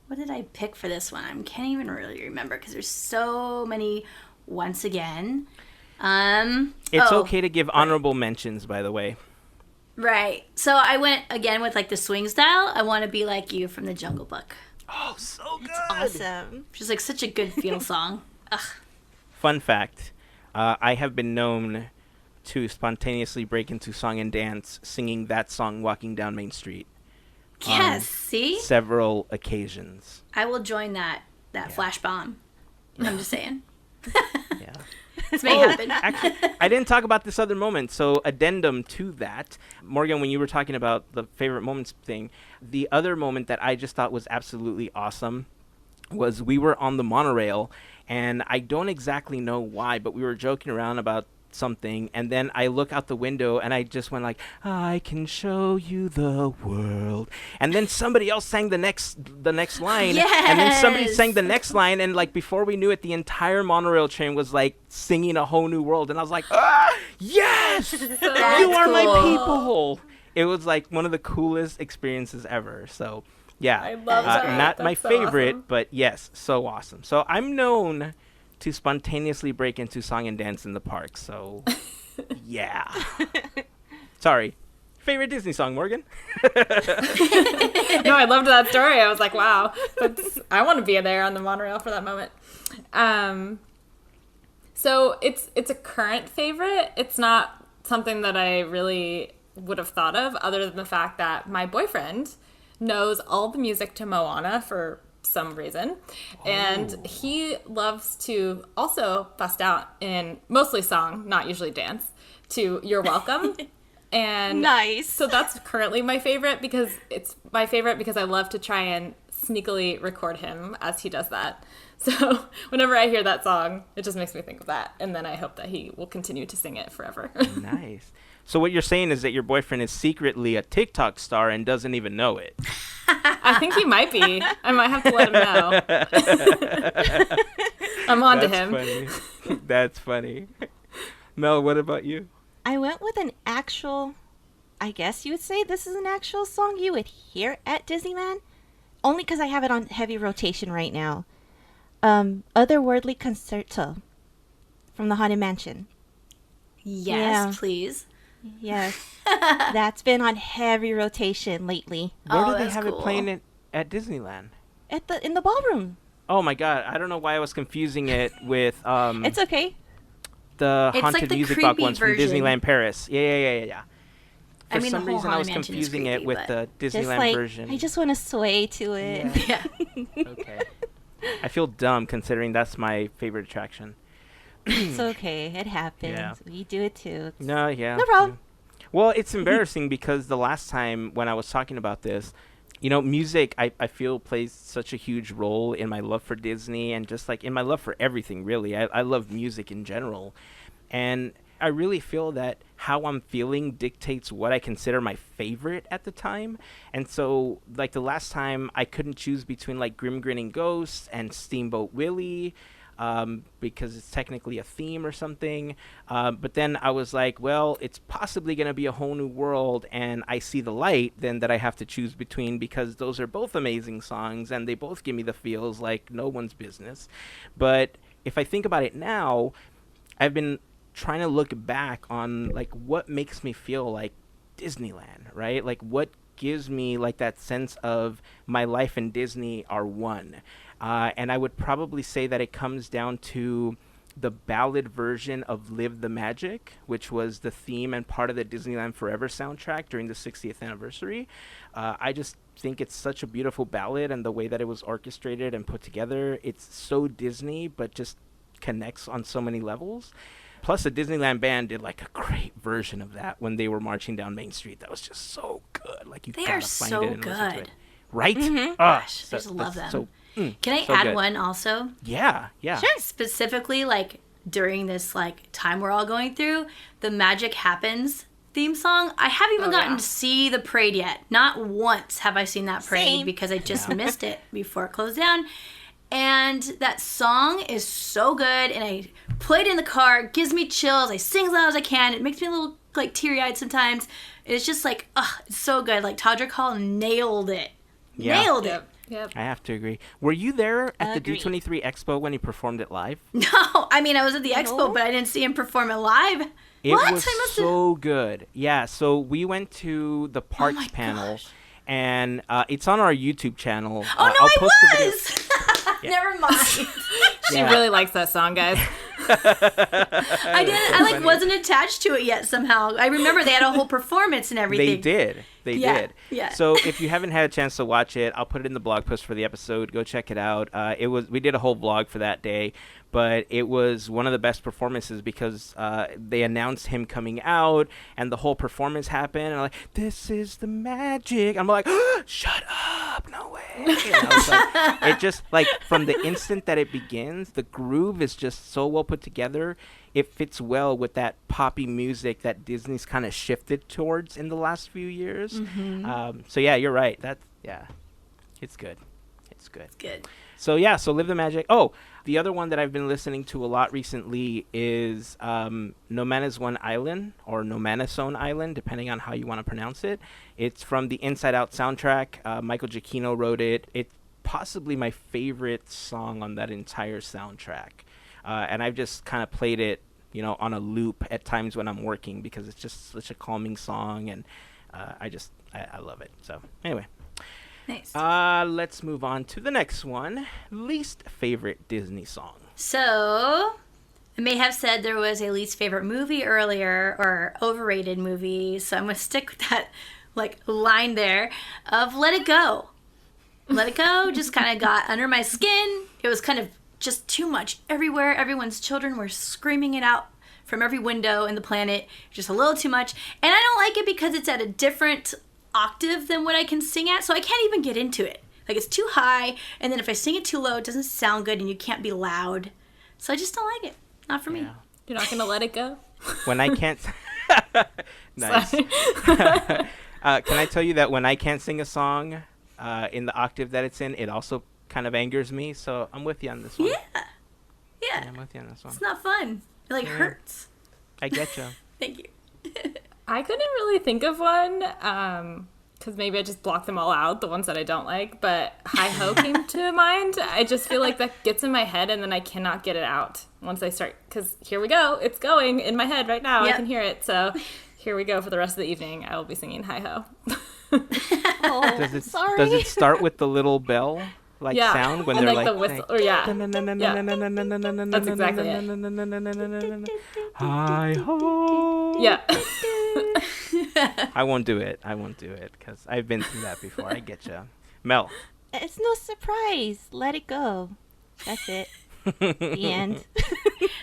What did I pick for this one? I can't even really remember because there's so many once again. It's okay to give honorable mentions, by the way. Right. So I went again with like the swing style. I Want to Be Like You from the Jungle Book. Oh, so good. It's awesome. Which is like such a good feel song. Ugh. Fun fact. I have been known to spontaneously break into song and dance singing that song walking down Main Street. Yes, see? Several occasions. I will join that flash bomb. I'm just saying. Yeah. This may happen. Actually, I didn't talk about this other moment. So, addendum to that, Morgan, when you were talking about the favorite moments thing, the other moment that I just thought was absolutely awesome was we were on the monorail, and I don't exactly know why, but we were joking around about something, and then I look out the window and I just went like, I can show you the world, and then somebody else sang the next line, yes! And then somebody sang the next line, and like before we knew it, the entire monorail train was like singing A Whole New World, and I was like, yes, you are my people. It was like one of the coolest experiences ever. So yeah, I love that. Not my That's so favorite, awesome. but yes, so awesome. So I'm known to spontaneously break into song and dance in the park. So, yeah. Sorry. Favorite Disney song, Morgan? No, I loved that story. I was like, wow, I want to be there on the monorail for that moment. So it's a current favorite. It's not something that I really would have thought of other than the fact that my boyfriend knows all the music to Moana for some reason, and he loves to also bust out in mostly song, not usually dance, to You're Welcome. And nice. So that's currently my favorite because I love to try and sneakily record him as he does that. So whenever I hear that song, it just makes me think of that, and then I hope that he will continue to sing it forever. Nice. So what you're saying is that your boyfriend is secretly a TikTok star and doesn't even know it. I think he might be. I might have to let him know. I'm on to him. Funny. That's funny. Mel, what about you? I went with an actual, I guess you would say this is an actual song you would hear at Disneyland. Only because I have it on heavy rotation right now. Otherworldly Concerto from the Haunted Mansion. Yes, please. Yes. That's been on heavy rotation lately. Where do they have cool. it playing at Disneyland? In the ballroom. Oh my god, I don't know why I was confusing it with It's okay. the It's haunted like the music box creepy ones from version. Disneyland Paris. Yeah. For I mean, the some whole reason I was Haunted Mansion is confusing creepy, it with but- the Just Disneyland like, version. I just want to sway to it. Yeah. Okay. I feel dumb considering that's my favorite attraction. It's okay. It happens. Yeah. We do it too. No, yeah. No problem. Yeah. Well, it's embarrassing because the last time when I was talking about this, music, I feel plays such a huge role in my love for Disney and just like in my love for everything, really. I love music in general. And I really feel that how I'm feeling dictates what I consider my favorite at the time. And so, like, the last time I couldn't choose between, like, Grim Grinning Ghosts and Steamboat Willie, because it's technically a theme or something. But then I was like, well, it's possibly going to be A Whole New World and I See the Light then that I have to choose between, because those are both amazing songs and they both give me the feels like no one's business. But if I think about it now, I've been trying to look back on like what makes me feel like Disneyland, right? Like what gives me like that sense of my life and Disney are one. And I would probably say that it comes down to the ballad version of Live the Magic, which was the theme and part of the Disneyland Forever soundtrack during the 60th anniversary. I just think it's such a beautiful ballad, and the way that it was orchestrated and put together, it's so Disney, but just connects on so many levels. Plus, the Disneyland band did like a great version of that when they were marching down Main Street. That was just so good. Like, you gotta find it and listen to it. Right? Mm-hmm. Gosh, I just love them. So, can I so add good. one also? Yeah. Sure. Specifically, like during this like time we're all going through, the Magic Happens theme song. I haven't even gotten to see the parade yet. Not once have I seen that parade because I just missed it before it closed down. And that song is so good, and I play it in the car. It gives me chills. I sing as loud as I can. It makes me a little like teary-eyed sometimes. It's just like, it's so good. Like Todrick Hall nailed it. Yeah. Nailed it. Yep. I have to agree. Were you there at the D23 Expo when he performed it live? No, I mean, I was at the expo, but I didn't see him perform it live. It was so good. Yeah, so we went to the parks panel, and it's on our YouTube channel. Oh, no, I'll it post the video. was! Never mind. She really likes that song, guys. I wasn't attached to it yet somehow. I remember they had a whole performance and everything. They did. Yeah. So if you haven't had a chance to watch it, I'll put it in the blog post for the episode. Go check it out. We did a whole vlog for that day, but it was one of the best performances because they announced him coming out, and the whole performance happened. And I'm like, this is the magic. I'm like, shut up, no way. It just like from the instant that it begins, the groove is just so well put together. It fits well with that poppy music that Disney's kind of shifted towards in the last few years. Mm-hmm. So yeah, you're right. It's good. It's good. So yeah, so Live the Magic. Oh, the other one that I've been listening to a lot recently is Nomanazone Island, or Nomanazone Island, depending on how you want to pronounce it. It's from the Inside Out soundtrack. Michael Giacchino wrote it. It's possibly my favorite song on that entire soundtrack. And I've just kind of played it, on a loop at times when I'm working because it's just such a calming song, and I love it. So anyway. Nice. Let's move on to the next one. Least favorite Disney song. So, I may have said there was a least favorite movie earlier, or overrated movie, so I'm going to stick with that line there of Let It Go. Let It Go just kind of got under my skin. It was kind of just too much everywhere. Everyone's children were screaming it out from every window in the planet. Just a little too much. And I don't like it because it's at a different octave than what I can sing at, so I can't even get into it. Like, it's too high, and then if I sing it too low, it doesn't sound good, and you can't be loud. So I just don't like it. Not for me. You're not gonna let it go? When I can't... Nice. Can I tell you that when I can't sing a song in the octave that it's in, it also kind of angers me, so I'm with you on this one. Yeah, I'm with you on this one. It's not fun. It hurts. I get you. Thank you. I couldn't really think of one, because maybe I just blocked them all out, the ones that I don't like, but Hi-Ho came to mind. I just feel like that gets in my head, and then I cannot get it out once I start, because here we go. It's going in my head right now. Yep. I can hear it, so here we go for the rest of the evening. I will be singing Hi-Ho. Does it start with the little bell? Sound when and they're the whistle, or That's exactly it. Hi-ho. Yeah. I won't do it because I've been through that before. I get you. Mel. It's no surprise. Let it go. That's it. The end.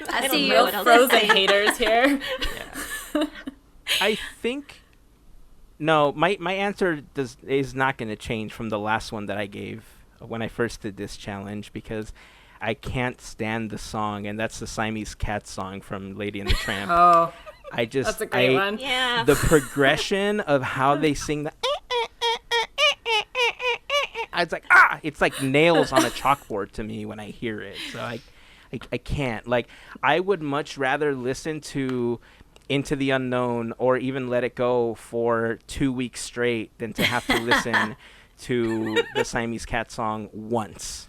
I see real Frozen haters here. Yeah. I think... No, my answer is not going to change from the last one that I gave when I first did this challenge, because I can't stand the song, and that's the Siamese Cat song from Lady and the Tramp. Oh, that's a great one. Yeah. The progression of how they sing the... It's like, it's like nails on a chalkboard to me when I hear it. So I can't. I would much rather listen to Into the Unknown or even Let It Go for 2 weeks straight than to have to listen to the Siamese Cat song once.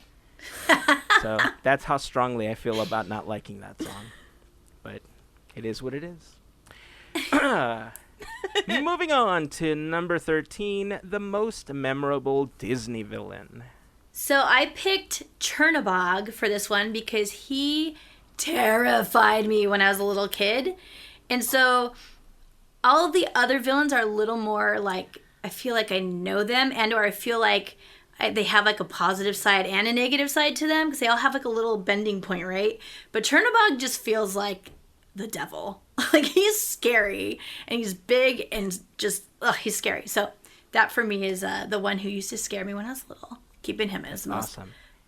So that's how strongly I feel about not liking that song. But it is what it is. Moving on to number 13, the most memorable Disney villain. So I picked Chernabog for this one because he terrified me when I was a little kid. And so all of the other villains are a little more like, I feel like I know them, and or I feel like they have like a positive side and a negative side to them because they all have like a little bending point, right? But Chernabog just feels like the devil. Like he's scary and he's big and just, he's scary. So that for me is the one who used to scare me when I was little. Keeping him as the most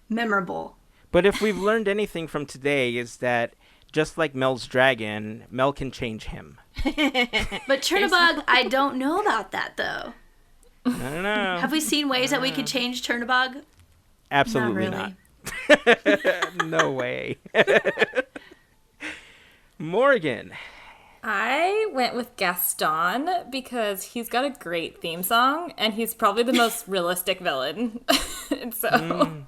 memorable. But if we've learned anything from today is that just like Mel's dragon, Mel can change him. But Chernabog, I don't know about that though. I don't know. Have we seen ways that we could change Chernabog? Absolutely not. Not. No way. Morgan. I went with Gaston because he's got a great theme song and he's probably the most realistic villain. And so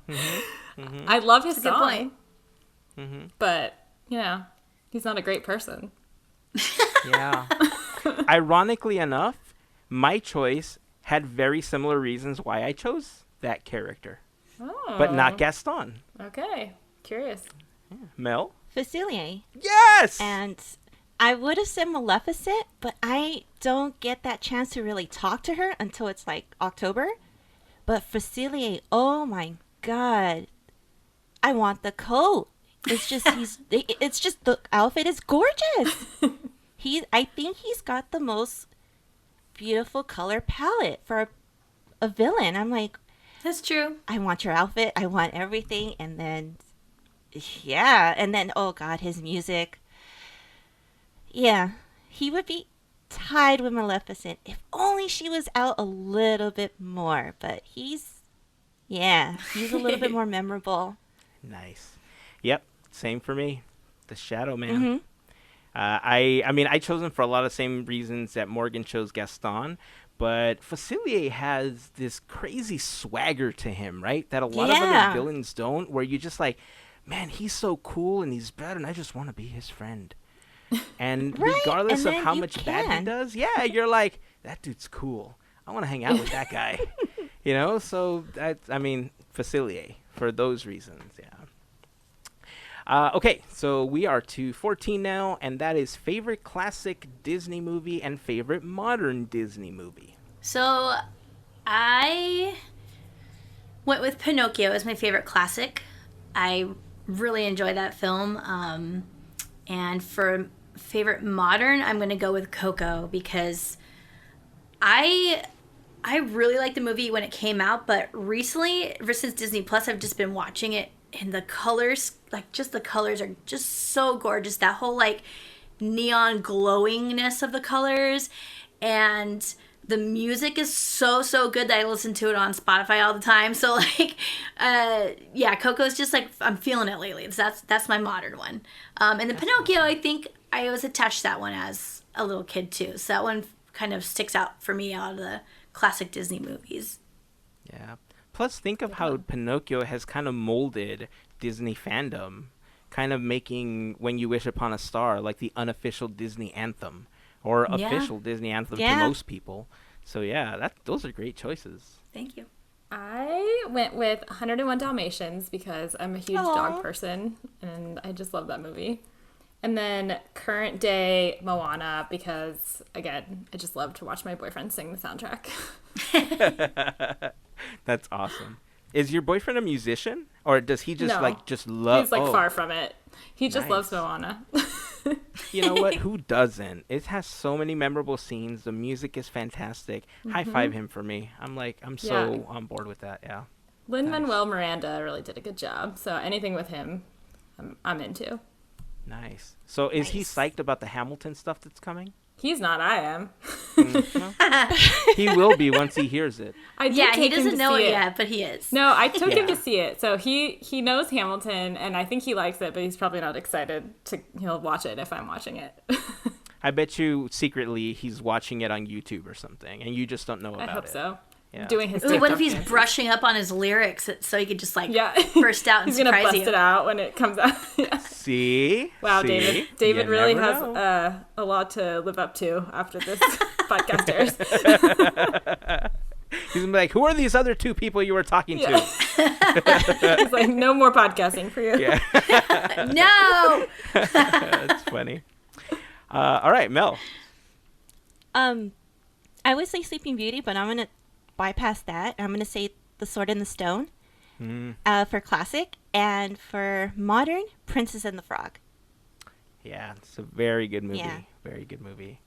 I love his song. But, he's not a great person. Yeah. Ironically enough, my choice had very similar reasons why I chose that character. Oh. But not Gaston. Okay. Curious. Yeah. Mel? Facilier. Yes! And I would have said Maleficent, but I don't get that chance to really talk to her until it's like October. But Facilier, oh my god. I want the coat. It's just it's just the outfit is gorgeous. I think he's got the most beautiful color palette for a villain. I'm like, that's true. I want your outfit. I want everything. And then, oh god, his music. Yeah, he would be tied with Maleficent if only she was out a little bit more. But he's a little bit more memorable. Nice. Yep, same for me. The Shadow Man. I chose him for a lot of the same reasons that Morgan chose Gaston, but Facilier has this crazy swagger to him, right? That a lot of other villains don't, where you just like, man, he's so cool and he's bad and I just want to be his friend. And regardless of how much bad he does, you're like, that dude's cool. I want to hang out with that guy. So Facilier for those reasons, okay, so we are to 14 now, and that is favorite classic Disney movie and favorite modern Disney movie. So I went with Pinocchio as my favorite classic. I really enjoy that film. And for favorite modern, I'm going to go with Coco because I really liked the movie when it came out, but recently, ever since Disney Plus, I've just been watching it, and the colors, the colors are just so gorgeous. That whole neon glowingness of the colors, and the music is so good that I listen to it on Spotify all the time. So Coco's just I'm feeling it lately. That's my modern one. And the Pinocchio, I think I was attached to that one as a little kid too. So that one kind of sticks out for me out of the classic Disney movies. Yeah. Plus, think of how Pinocchio has kind of molded Disney fandom, kind of making When You Wish Upon a Star like the unofficial Disney anthem, or official Disney anthem to most people. So those are great choices. Thank you. I went with 101 Dalmatians because I'm a huge dog person, and I just love that movie. And then current day Moana because, again, I just love to watch my boyfriend sing the soundtrack. That's awesome. Is your boyfriend a musician, or does he just just love? He's far from it. He just loves Moana. You know what? Who doesn't? It has so many memorable scenes. The music is fantastic. High five him for me. I'm so on board with that. Yeah. Lin-Manuel Miranda really did a good job. So anything with him, I'm into. Nice. So is he psyched about the Hamilton stuff that's coming? He's not. I am. He will be once he hears it. He doesn't know it yet, but he is. No, I took him to see it. So he knows Hamilton, and I think he likes it, but he's probably not excited he'll watch it if I'm watching it. I bet you secretly he's watching it on YouTube or something, and you just don't know about it. I hope so. Yeah. Doing his what if he's brushing up on his lyrics so he could just burst out and he's gonna surprise bust you? it out when it comes out. See? Wow, See? David You really never has know. a lot to live up to after this Podketeers. He's gonna be like, who are these other two people you were talking to? It's like, no more podcasting for you. Yeah. No. That's funny. All right, Mel. I would say Sleeping Beauty, but I'm gonna bypass that. I'm gonna say The Sword and the Stone for classic, and for modern, Princess and the Frog. Yeah, it's a very good movie. Yeah. Very good movie.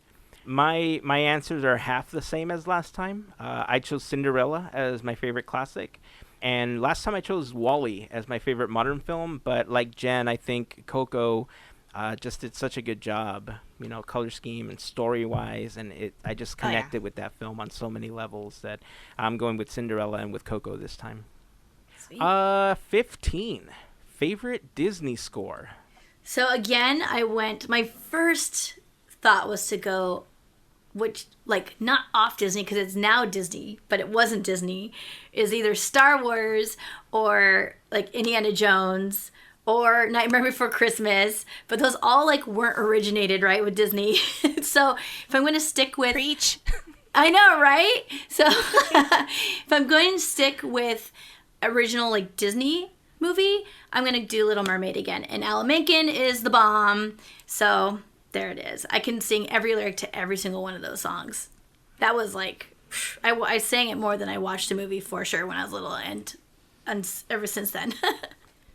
My answers are half the same as last time. I chose Cinderella as my favorite classic, and last time I chose WALL-E as my favorite modern film. But like Jen, I think Coco just did such a good job, color scheme and story-wise, and I just connected with that film on so many levels that I'm going with Cinderella and with Coco this time. Sweet. 15. Favorite Disney score. So again, my first thought was to go, which, like, not off Disney, because it's now Disney, but it wasn't Disney, is either Star Wars or, like, Indiana Jones or Nightmare Before Christmas, but those all, like, weren't originated, right, with Disney. So if I'm going to stick with... Preach. I know, right? So if I'm going to stick with original, like, Disney movie, I'm going to do Little Mermaid again. And Alan Menken is the bomb. So there it is. I can sing every lyric to every single one of those songs. That was like, I sang it more than I watched the movie for sure when I was little, and ever since then.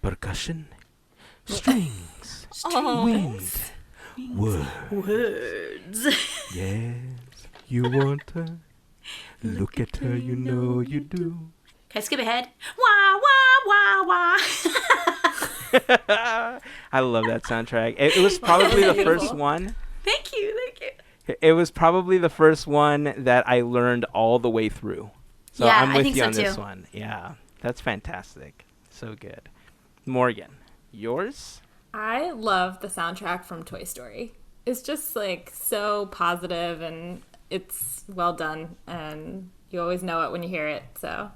Percussion, strings, wind, words. Yes, you want her. Look at her, you know you do. Can I skip ahead? Wah, wah, wah, wah. I love that soundtrack. It was probably the first one. Thank you. It was probably the first one that I learned all the way through. So Yeah, I'm I with think you so on this too. one. Yeah, that's fantastic. So good. Morgan, yours? I love the soundtrack from Toy Story. It's just like so positive and it's well done, and you always know it when you hear it. So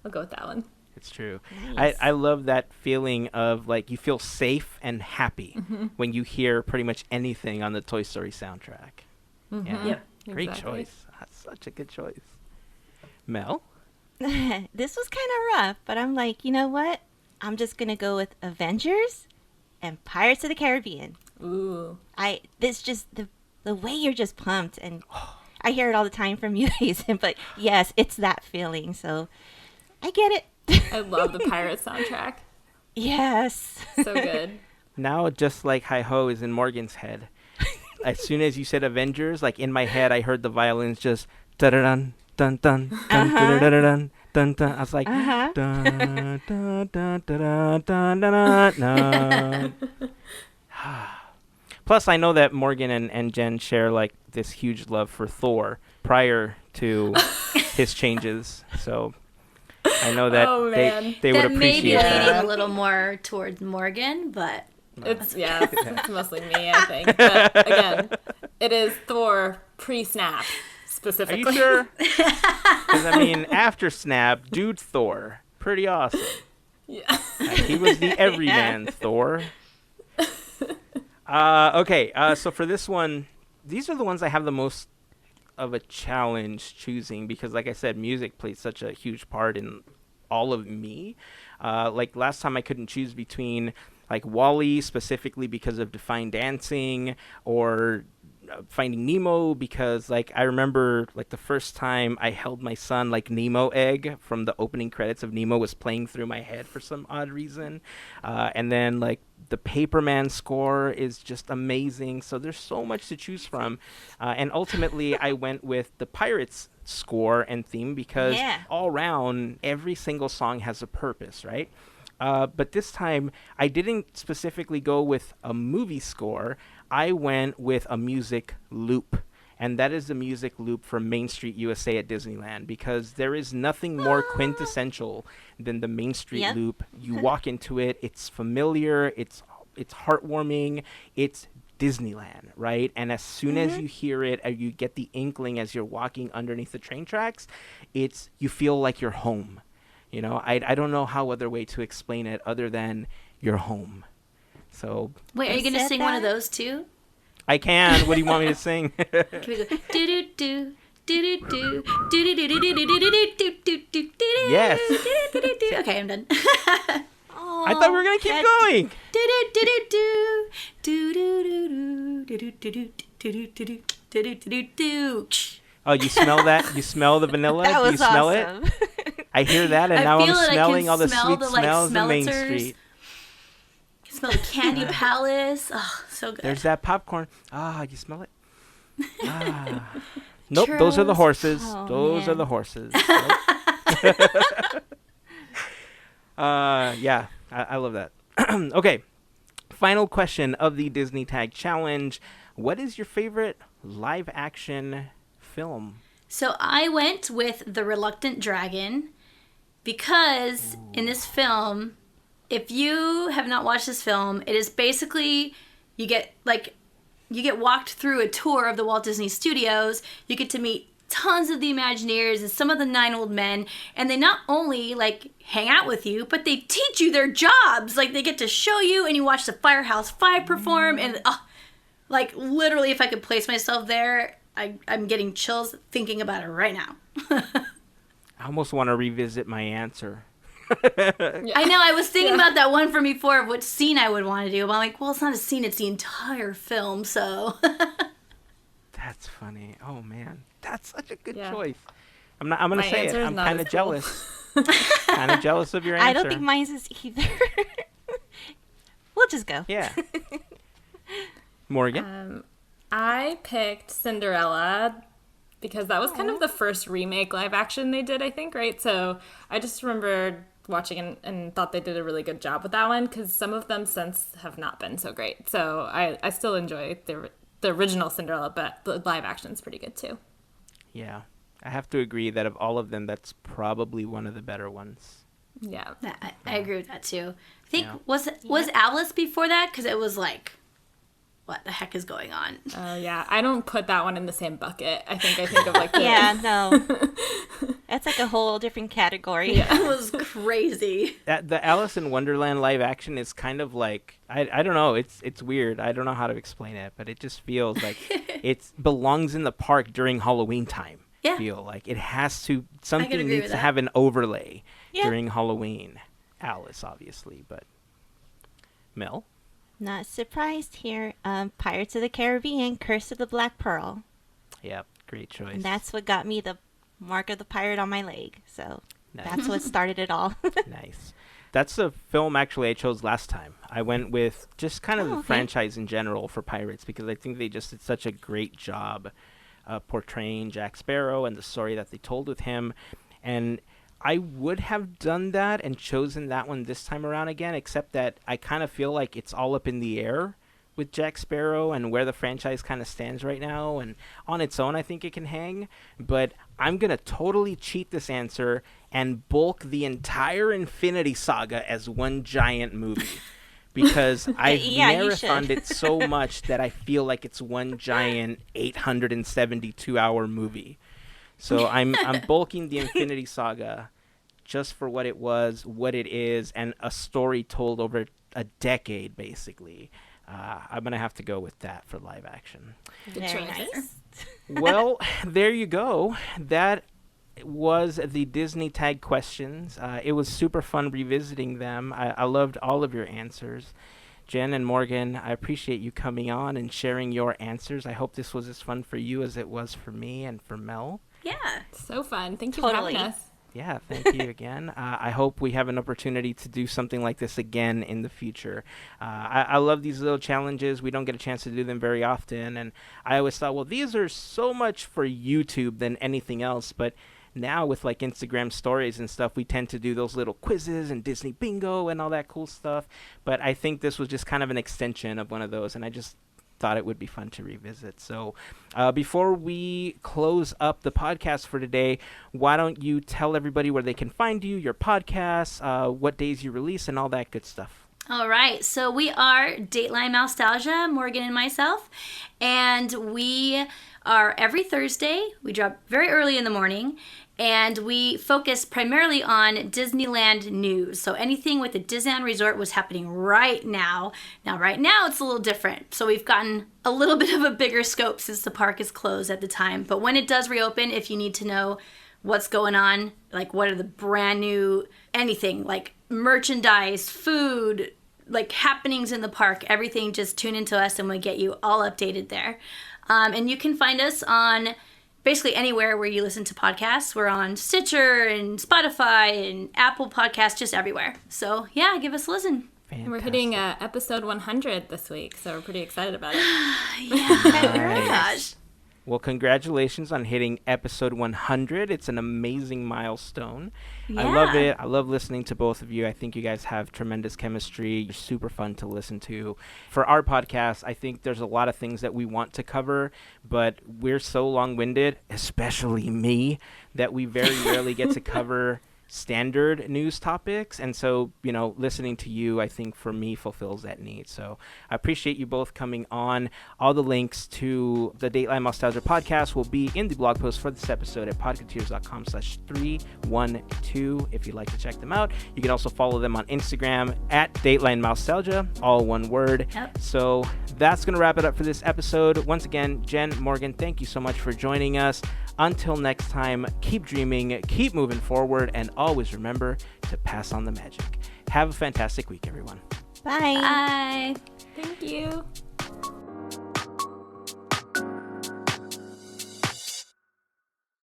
I'll go with that one. It's true. Nice. I love that feeling of like you feel safe and happy when you hear pretty much anything on the Toy Story soundtrack. Yeah. Yep. Great Exactly. choice. That's such a good choice. Mel? This was kind of rough, but I'm like, you know what? I'm just going to go with Avengers and Pirates of the Caribbean. Ooh. This just, the way you're just pumped, and I hear it all the time from you, Heyzen, but yes, it's that feeling, so I get it. I love the Pirates soundtrack. Yes. So good. Now, just like Hi-Ho is in Morgan's head. As soon as you said Avengers, like in my head, I heard the violins just da-da-dun, dun-dun, dun-da-da-dun, dun-dun. I was like, dun, dun, dun, dun, dun, dun, dun. Plus, I know that Morgan and Jen share like this huge love for Thor prior to his changes. So I know that Oh, man. they would That may be appreciate leaning that. a little more towards Morgan, but It's mostly me, I think. But again, it is Thor pre-snap Are specifically. you sure? Because I mean, after Snap, dude Thor, pretty awesome. Yeah. He was the everyman Thor. Okay, so for this one, these are the ones I have the most of a challenge choosing because, like I said, music plays such a huge part in all of me. Like last time I couldn't choose between like WALL-E specifically because of Define Dancing or Finding Nemo because like I remember like the first time I held my son like Nemo egg from the opening credits of Nemo was playing through my head for some odd reason. And then like the Paperman score is just amazing. So there's so much to choose from. And ultimately I went with the Pirates score and theme because all around every single song has a purpose, right? But this time I didn't specifically go with a movie score. I went with a music loop, and that is the music loop from Main Street USA at Disneyland because there is nothing more quintessential than the Main Street loop. You walk into it, it's familiar, it's heartwarming, it's Disneyland, right? And as soon as you hear it, or you get the inkling as you're walking underneath the train tracks, you feel like you're home. You know, I don't know how other way to explain it other than you're home. So wait, are you gonna sing one of those too? I can. What do you want me to sing? Can we go do do do Yes. Okay, I'm done. I thought we were gonna keep going. Oh, you smell that? You smell the vanilla? That was Do you smell awesome. it? I hear that, and now I'm smelling all the sweet smells of Main Street. You smell the Candy Palace. Oh, so good. There's that popcorn. Ah, you smell it? Ah. Nope, those are the horses. Oh, those man. are the horses. Nope. Yeah, I love that. Okay, final question of the Disney Tag Challenge. What is your favorite live action film? So I went with The Reluctant Dragon because in this film, if you have not watched this film, it is basically you get walked through a tour of the Walt Disney Studios. You get to meet tons of the Imagineers and some of the 9 old men, and they not only hang out with you, but they teach you their jobs. They get to show you, and you watch the Firehouse 5 perform, and literally, if I could place myself there, I'm getting chills thinking about it right now. I almost want to revisit my answer. I know, I was thinking about that one from before of what scene I would want to do, but I'm like, well, it's not a scene, it's the entire film, so. That's funny. Oh, man. That's such a good choice. I'm going to say it. I'm kind of cool. jealous. Kind of jealous of your answer. I don't think mine's is either. We'll just go. Yeah. Morgan? I picked Cinderella because that was kind of the first remake live action they did, I think, right? So I just remembered watching and thought they did a really good job with that one because some of them since have not been so great. So I still enjoy the original Cinderella, but the live action's pretty good too. Yeah. I have to agree that of all of them, that's probably one of the better ones. Yeah. I agree with that too. I think, was Alice before that? Because it was what the heck is going on? Oh, yeah. I don't put that one in the same bucket. I think of the... Yeah, no. That's a whole different category. Yeah. It was crazy. The Alice in Wonderland live action is kind of I don't know. It's weird. I don't know how to explain it, but it just feels like it belongs in the park during Halloween time. Yeah. Feel like it has to, something agree needs with to that. have an overlay Yeah. during Halloween. Alice, obviously, but Mel? Not surprised here. Pirates of the Caribbean, Curse of the Black Pearl. Yep, great choice. And that's what got me the mark of the pirate on my leg. So Nice. that's what started it all. Nice. That's the film actually I chose last time. I went with just kind of the okay. franchise in general for Pirates because I think they just did such a great job portraying Jack Sparrow and the story that they told with him. And I would have done that and chosen that one this time around again, except that I kind of feel like it's all up in the air with Jack Sparrow and where the franchise kind of stands right now. And on its own, I think it can hang. But I'm going to totally cheat this answer and bulk the entire Infinity Saga as one giant movie. Because I've Yeah, you should. marathoned it so much that I feel like it's one giant 872-hour movie. So I'm bulking the Infinity Saga just for what it was, what it is, and a story told over a decade, basically. I'm going to have to go with that for live action. Good Very choice. nice. Well, there you go. That was the Disney Tag questions. It was super fun revisiting them. I loved all of your answers. Jen and Morgan, I appreciate you coming on and sharing your answers. I hope this was as fun for you as it was for me and for Mel. Yeah. So fun. Thank you Totally. for having us. Yeah, thank you again. I hope we have an opportunity to do something like this again in the future. I love these little challenges. We don't get a chance to do them very often. And I always thought, well, these are so much for YouTube than anything else. But now with Instagram stories and stuff, we tend to do those little quizzes and Disney bingo and all that cool stuff. But I think this was just kind of an extension of one of those. And I just thought it would be fun to revisit. So before we close up the podcast for today, why don't you tell everybody where they can find you, your podcasts, what days you release, and all that good stuff. All right, so we are Dateline Nostalgia, Morgan and myself, and we are every Thursday. We drop very early in the morning, And we focus primarily on Disneyland news. So anything with the Disneyland Resort was happening right now. Now, right now, it's a little different. So we've gotten a little bit of a bigger scope since the park is closed at the time. But when it does reopen, if you need to know what's going on, like what are the brand new, anything, like merchandise, food, like happenings in the park, everything, just tune into us and we'll get you all updated there. And you can find us on basically anywhere where you listen to podcasts. We're on Stitcher and Spotify and Apple Podcasts, just everywhere. So yeah, give us a listen. Fantastic. We're hitting episode 100 this week, so we're pretty excited about it. Yeah. Gosh. Well, congratulations on hitting episode 100. It's an amazing milestone. Yeah. I love it. I love listening to both of you. I think you guys have tremendous chemistry. You're super fun to listen to. For our podcast, I think there's a lot of things that we want to cover, but we're so long-winded, especially me, that we very rarely get to cover standard news topics. And so, you know, listening to you, I think for me fulfills that need. So I appreciate you both coming on. All the links to the Dateline Nostalgia podcast will be in the blog post for this episode at podketeers.com/312 if you'd like to check them out. You can also follow them on Instagram at Dateline Nostalgia, all one word. Yep. So that's going to wrap it up for this episode. Once again, Jen, Morgan, thank you so much for joining us. Until next time, keep dreaming, keep moving forward, and always remember to pass on the magic. Have a fantastic week, everyone. Bye. Bye. Thank you.